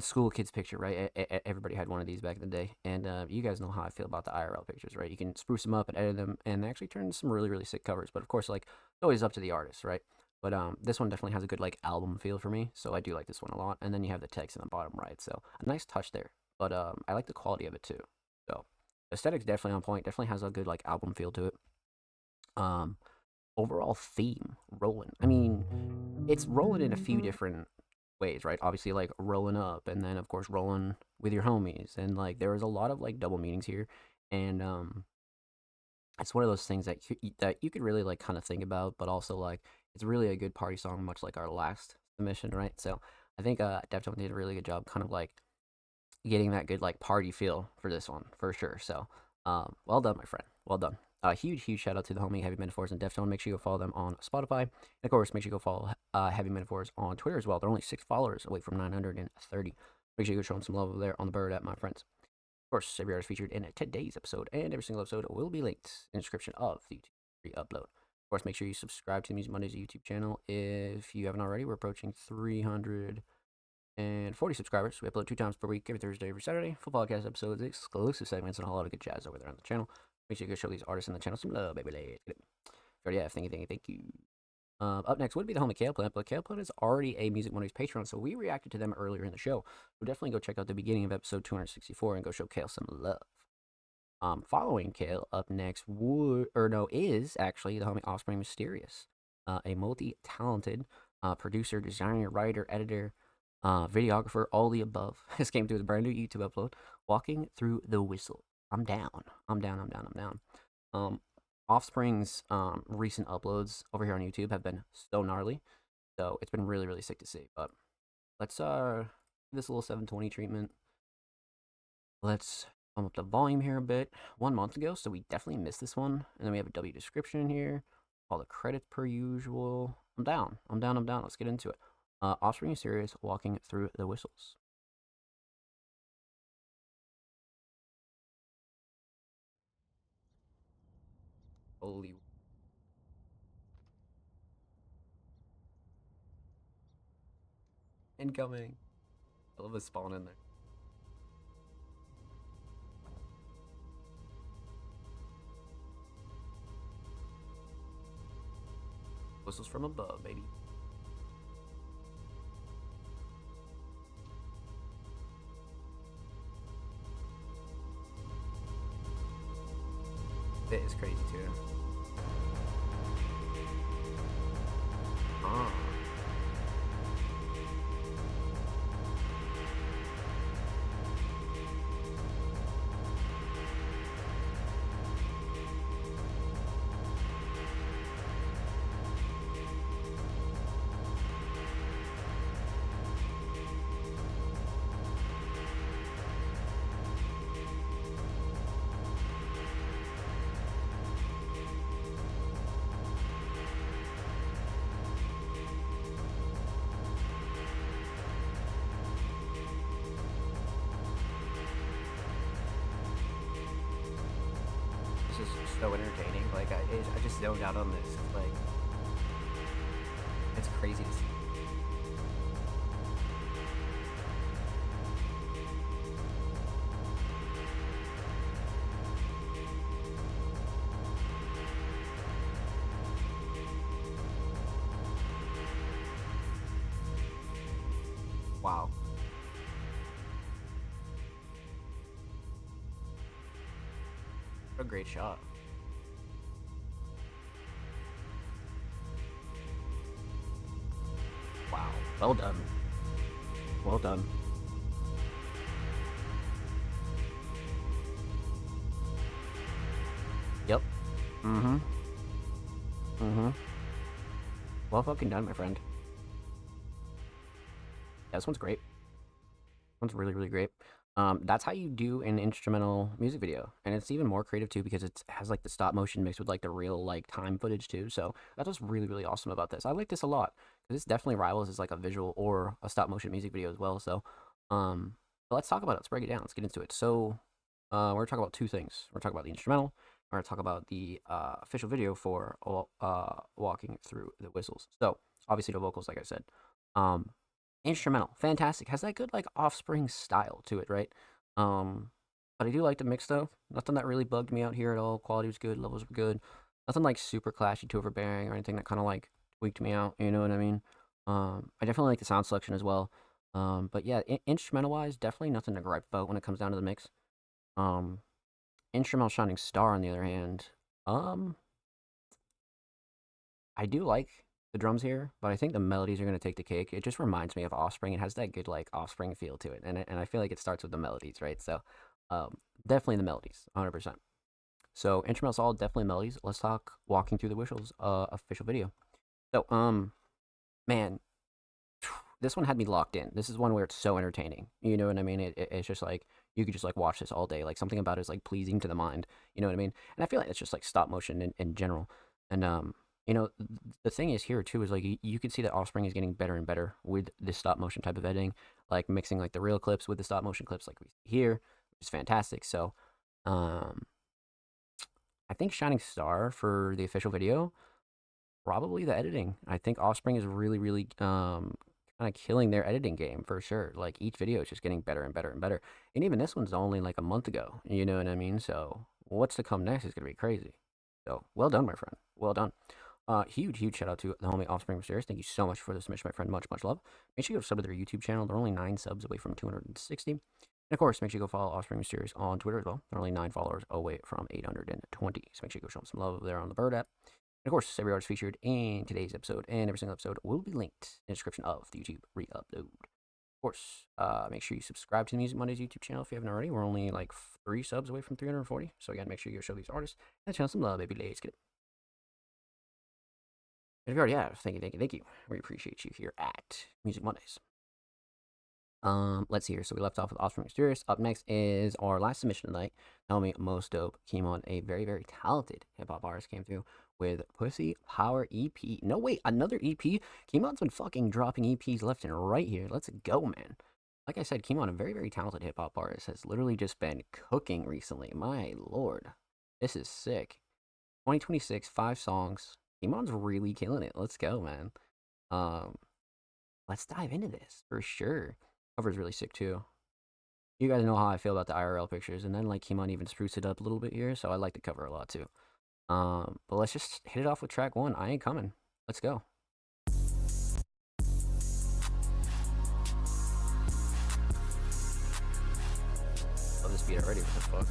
school kids picture, right? Everybody had one of these back in the day, and you guys know how I feel about the IRL pictures, right? You can spruce them up and edit them, and they actually turn into some really, really sick covers. But of course, like it's always up to the artist, right? But this one definitely has a good like album feel for me, so I do like this one a lot. And then you have the text in the bottom right, so a nice touch there. But I like the quality of it too. So aesthetics definitely on point. Definitely has a good like album feel to it. Overall theme rolling. I mean, it's rolling in a few different ways, right? Obviously, like rolling up, and then of course rolling with your homies, and like there was a lot of like double meanings here, and it's one of those things that you could really like kind of think about, but also like it's really a good party song, much like our last submission, right? So I think Deftones did a really good job, kind of like getting that good like party feel for this one for sure. So well done, my friend. Well done. Huge shout out to the homie Heavy Metaphors and Deftone. Make sure you go follow them on Spotify. And of course, make sure you go follow Heavy Metaphors on Twitter as well. They're only 6 followers away from 930. Make sure you go show them some love over there on the bird at my friends. Of course, every artist featured in today's episode and every single episode will be linked in the description of the YouTube upload. Of course, make sure you subscribe to the Music Mondays YouTube channel if you haven't already. We're approaching 340 subscribers. We upload 2 times per week, every Thursday, every Saturday. Full podcast episodes, exclusive segments, and a whole lot of good jazz over there on the channel. Make sure you go show these artists in the channel some love, baby. Let's get it. Already have, thank you. Up next would be the homie Kale Plant, but Kale Plant is already a Music Mondays Patreon, so we reacted to them earlier in the show. So definitely go check out the beginning of episode 264 and go show Kale some love. Following Kale, up next is actually the homie Offspring Mysterious, a multi-talented producer, designer, writer, editor, videographer, all the above. This came through the brand new YouTube upload, Walking Through the Whistle. I'm down. Offspring's recent uploads over here on YouTube have been so gnarly, so it's been really, really sick to see. But let's give this a little 720 treatment. Let's bump up the volume here a bit. 1 month ago, so we definitely missed this one. And then we have a W description here, all the credits per usual. I'm down. Let's get into it. Offspring Mysterious, Walking Through the Whistles. Holy. Incoming. I love the spawn in there. Whistles from above, baby. It is crazy too. This is so entertaining. Like I just zoned out on this. Like it's crazy to see. Wow. What a great shot. Wow. Well done. Well done. Yep. Mm-hmm. Mm-hmm. Well fucking done, my friend. Yeah, this one's great. One's really, really great. That's how you do an instrumental music video, and it's even more creative too because it has like the stop motion mixed with like the real like time footage too. So that's what's really, really awesome about this. I like this a lot because this definitely rivals as like a visual or a stop motion music video as well. So, but let's talk about it. Let's break it down. Let's get into it. So, we're gonna talk about two things. We're gonna talk about the instrumental. We're gonna talk about the official video for Walking Through the Whistles. So obviously the vocals, like I said. Instrumental, fantastic. Has that good like Offspring style to it, right? But I do like the mix though. Nothing that really bugged me out here at all. Quality was good, levels were good. Nothing like super clashy, too overbearing, or anything that kind of like tweaked me out. You know what I mean? I definitely like the sound selection as well. But yeah, instrumental wise, definitely nothing to gripe about when it comes down to the mix. Instrumental Shining Star, on the other hand, I do like the drums here, but I think the melodies are going to take the cake. It just reminds me of Offspring. It has that good like Offspring feel to it, and I feel like it starts with the melodies, right? So definitely the melodies, 100%. So instrumental solid, definitely melodies. Let's talk Walking Through the Whistles official video. So man, this one had me locked in. This is one where it's so entertaining. You know what I mean? It's just like you could just like watch this all day. Like something about it is like pleasing to the mind. You know what I mean? And I feel like it's just like stop motion in general. And you know, the thing is here too is like you can see that Offspring is getting better and better with this stop motion type of editing, like mixing like the real clips with the stop motion clips, like we see here, which is fantastic. So, I think Shining Star for the official video, probably the editing. I think Offspring is really, really kind of killing their editing game for sure. Like each video is just getting better and better and better. And even this one's only like a month ago. You know what I mean? So what's to come next is gonna be crazy. So well done, my friend. Well done. Huge shout out to the homie Offspring Mysterious. Thank you so much for the submission, my friend. Much love. Make sure you go sub to their YouTube channel. They're only 9 subs away from 260. And of course, make sure you go follow Offspring Mysterious on Twitter as well. They're only 9 followers away from 820. So make sure you go show them some love over there on the Bird app. And of course, every artist featured in today's episode and every single episode will be linked in the description of the YouTube re-upload. Of course, make sure you subscribe to the Music Mondays YouTube channel if you haven't already. We're only like 3 subs away from 340. So again, make sure you go show these artists and channel some love, baby. Let's get it. And if you already have, thank you. We appreciate you here at Music Mondays. Let's see here. So we left off with Offspring Mysterious. Up next is our last submission tonight. Homie Most Dope came on, a very, very talented hip-hop artist, came through with Pussy Power EP. No, wait, another EP? Kemon's been fucking dropping EPs left and right here. Let's go, man. Like I said, Kemon, a very, very talented hip-hop artist, has literally just been cooking recently. My lord. This is sick. 2026, 5 songs. Kemon's really killing it. Let's go, man. Let's dive into this for sure. Cover's really sick too. You guys know how I feel about the IRL pictures, and then like Kemon even spruced it up a little bit here, so I like the cover a lot too. But let's just hit it off with track 1. I Ain't Coming. Let's go. Love this beat already. What the fuck?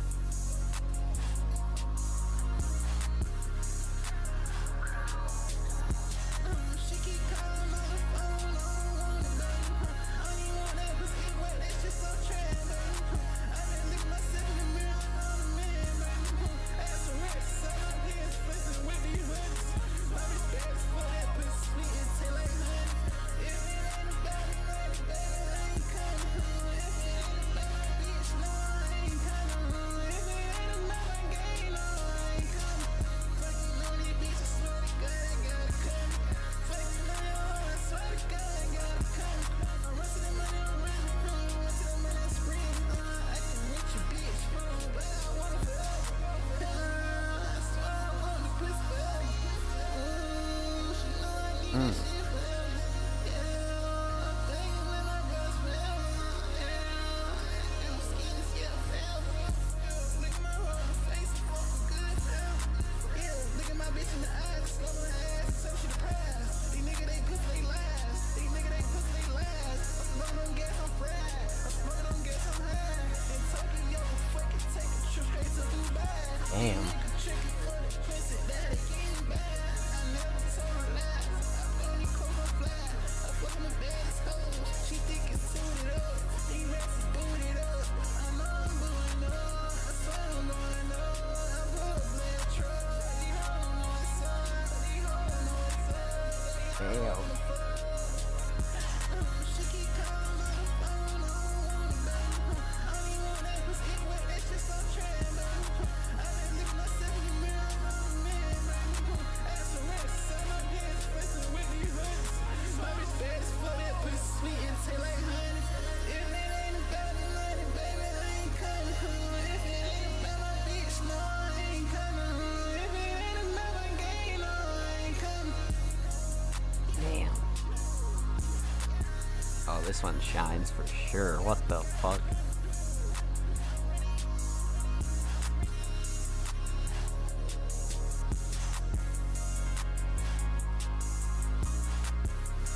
this one shines for sure. What the fuck?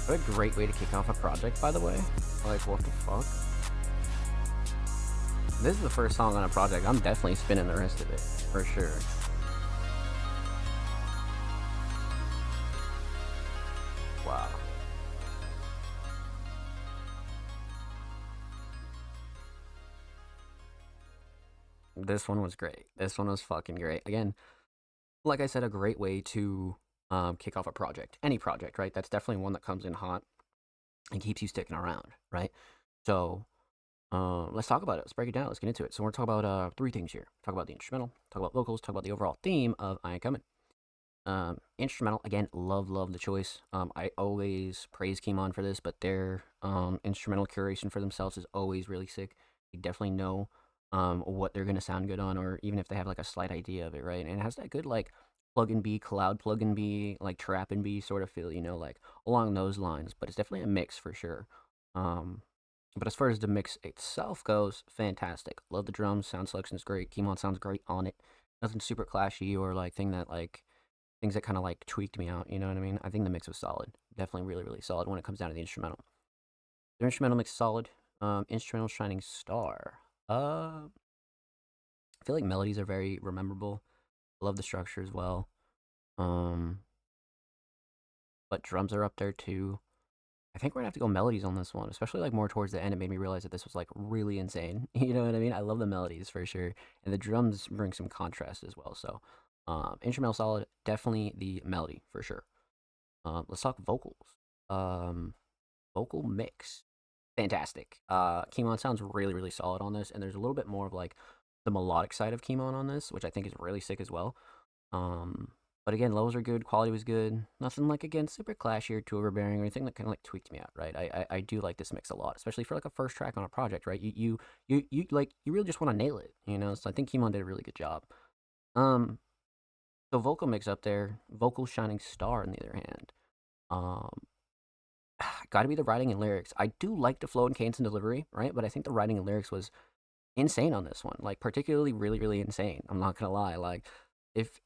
What a great way to kick off a project, by the way. Like, what the fuck? This is the first song on a project. I'm definitely spinning the rest of it, for sure. Wow. This one was great. This one was fucking great. Again, like I said, a great way to kick off a project. Any project, right? That's definitely one that comes in hot and keeps you sticking around, right? So let's talk about it. Let's break it down. Let's get into it. So we're talking about three things here. Talk about the instrumental, talk about vocals, talk about the overall theme of I Ain't Coming. Instrumental, again, love the choice. I always praise Kimon for this, but their instrumental curation for themselves is always really sick. They definitely know what they're gonna sound good on, or even if they have like a slight idea of it, right? And it has that good like plug and B, cloud plug and B, like trap and B sort of feel, you know, like along those lines. But it's definitely a mix for sure. But as far as the mix itself goes, fantastic. Love the drums, sound selection is great. Kimon sounds great on it. Nothing super clashy or like things that kind of like tweaked me out. You know what I mean? I think the mix was solid. Definitely really solid when it comes down to the instrumental. The instrumental mix is solid. Instrumental shining star. I feel like melodies are very rememberable. Love the structure as well. But drums are up there too. I think we're gonna have to go melodies on this one, especially like more towards the end. It made me realize that this was like really insane. You know what I mean? I love the melodies for sure, and the drums bring some contrast as well. So, instrumental solid, definitely the melody for sure. Let's talk vocals. Vocal mix, fantastic. Kimon sounds really solid on this, and there's a little bit more of like the melodic side of Kimon on this, which I think is really sick as well. But again, levels are good, quality was good. Nothing like again super clashy or too overbearing or anything that kind of like tweaked me out, right? I do like this mix a lot, especially for like a first track on a project, right? You like you really just want to nail it, you know. So I think Kimon did a really good job. So vocal mix up there, vocal shining star on the other hand. Got to be the writing and lyrics. I do like the flow and cadence and delivery, right? But I think the writing and lyrics was insane on this one, like particularly really insane. I'm not gonna lie, like if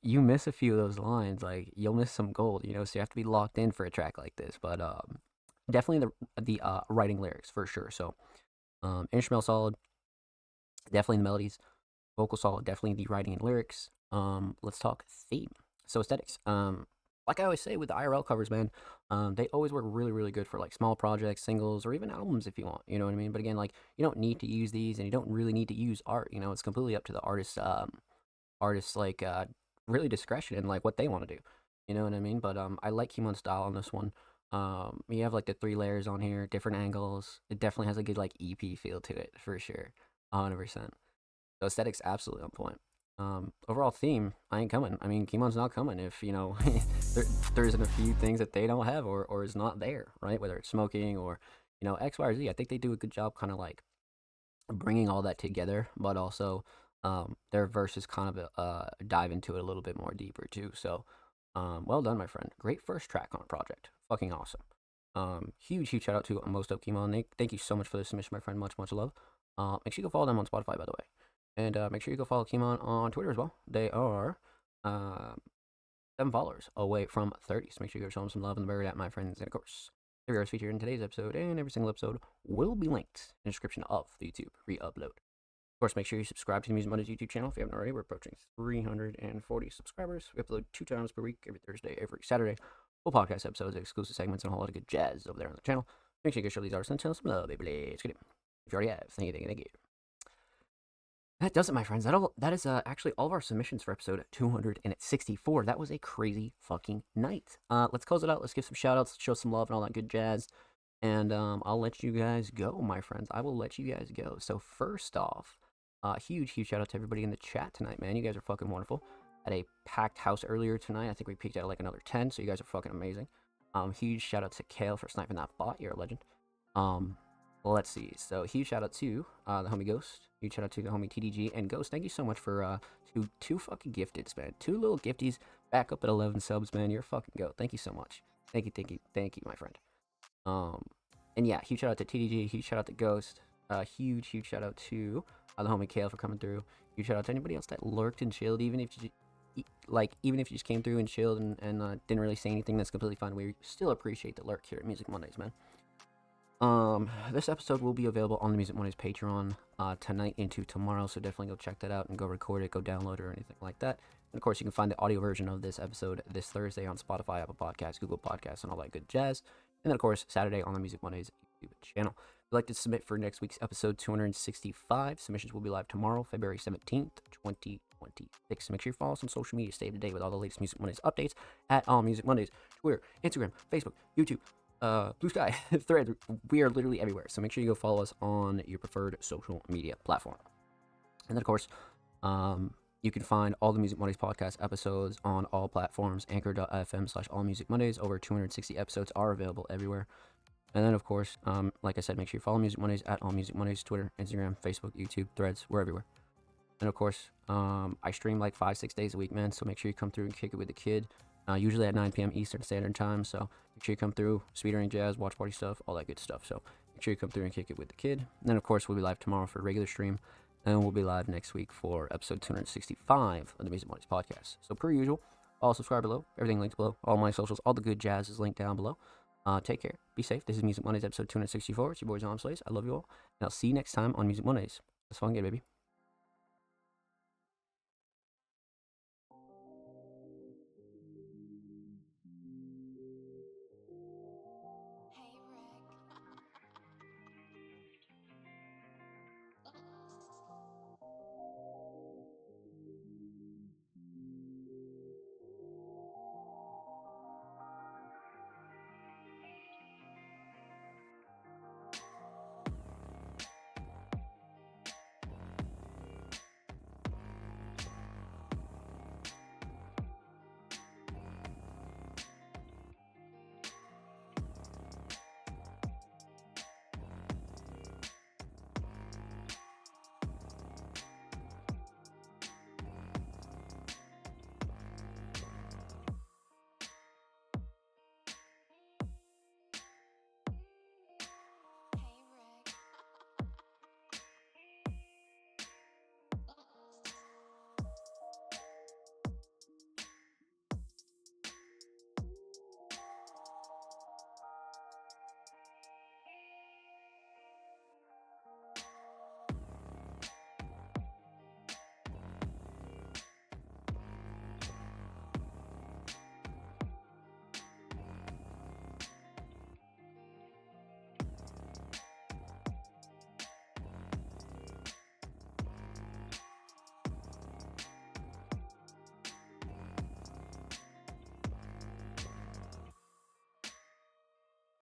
you miss a few of those lines, like you'll miss some gold, you know. So you have to be locked in for a track like this. But definitely the writing lyrics for sure. So instrumental solid, definitely the melodies. Vocal solid, definitely the writing and lyrics. Let's talk theme. So aesthetics. Like I always say with the IRL covers, man, they always work really good for like small projects, singles, or even albums if you want. You know what I mean? But again, like you don't need to use these, and you don't really need to use art. You know, it's completely up to the artist's like really discretion and like what they want to do. You know what I mean? But I like Kimon's style on this one. You have like the 3 layers on here, different angles. It definitely has a good like EP feel to it for sure, 100%. So aesthetics absolutely on point. Overall theme, I ain't coming. I mean, Kimon's not coming if, you know, there isn't a few things that they don't have or is not there, right? Whether it's smoking or, you know, X, Y, or Z. I think they do a good job kind of like bringing all that together, but also their verses kind of dive into it a little bit more deeper too. So, well done, my friend. Great first track on a project. Fucking awesome. Huge shout out to Most Dope Kimon. Thank you so much for the submission, my friend. Much love. Make sure you go follow them on Spotify, by the way. And make sure you go follow Kimon on Twitter as well. They are 7 followers away from 30. So make sure you go show them some love in the bird at my friends. And of course, the videos featured in today's episode and every single episode will be linked in the description of the YouTube re-upload. Of course, make sure you subscribe to the Music Mondays YouTube channel if you haven't already. We're approaching 340 subscribers. We upload 2 times per week, every Thursday, every Saturday. Full podcast episodes, exclusive segments, and a whole lot of good jazz over there on the channel. Make sure you go show these artists and tell some love, baby. Let's get it. If you already have, thank you. That does it, my friends. That is actually all of our submissions for episode 264. That was a crazy fucking night. Let's close it out. Let's give some shout outs, show some love and all that good jazz. And I'll let you guys go, my friends. I will let you guys go. So first off, huge shout out to everybody in the chat tonight, man. You guys are fucking wonderful. At a packed house earlier tonight. I think we peaked at like another 10, so you guys are fucking amazing. Huge shout out to Kale for sniping that bot. You're a legend. Let's see. So huge shout out to the homie Ghost. Huge shout out to the homie TDG and Ghost. Thank you so much for two fucking gifteds, man. 2 little gifties back up at 11 subs, man. You're a fucking goat. Thank you so much. Thank you, my friend. And yeah, huge shout out to TDG, huge shout out to Ghost, huge shout out to the homie Kale for coming through. Huge shout out to anybody else that lurked and chilled, even if you just came through and chilled and didn't really say anything. That's completely fine. We still appreciate the lurk here at Music Mondays, man. This episode will be available on the Music Mondays Patreon tonight into tomorrow, so definitely go check that out and go record it, go download it, or anything like that. And of course, you can find the audio version of this episode this Thursday on Spotify, Apple Podcasts, Google Podcasts, and all that good jazz. And then, of course, Saturday on the Music Mondays YouTube channel. If you'd like to submit for next week's episode 265, submissions will be live tomorrow, February 17th, 2026. Make sure you follow us on social media. Stay up to date with all the latest Music Mondays updates at All Music Mondays, Twitter, Instagram, Facebook, YouTube, Blue Sky, Thread. We are literally everywhere. So make sure you go follow us on your preferred social media platform. And then, of course, you can find all the Music Mondays podcast episodes on all platforms. Anchor.fm/allmusicmondays. Over 260 episodes are available everywhere. And then, of course, like I said, make sure you follow Music Mondays at All Music Mondays, Twitter, Instagram, Facebook, YouTube, Threads. We're everywhere. And, of course, I stream like 5-6 days a week, man. So make sure you come through and kick it with the kid. Usually at 9 p.m. Eastern Standard Time. So make sure you come through, speedrunning jazz, watch party stuff, all that good stuff. So make sure you come through and kick it with the kid. And then, of course, we'll be live tomorrow for a regular stream. And we'll be live next week for episode 265 of the Music Mondays podcast. So per usual, all subscribe below. Everything linked below. All my socials, all the good jazz is linked down below. Take care. Be safe. This is Music Mondays episode 264. It's your boy Zom Slays. I love you all. And I'll see you next time on Music Mondays. Let's fun game, baby.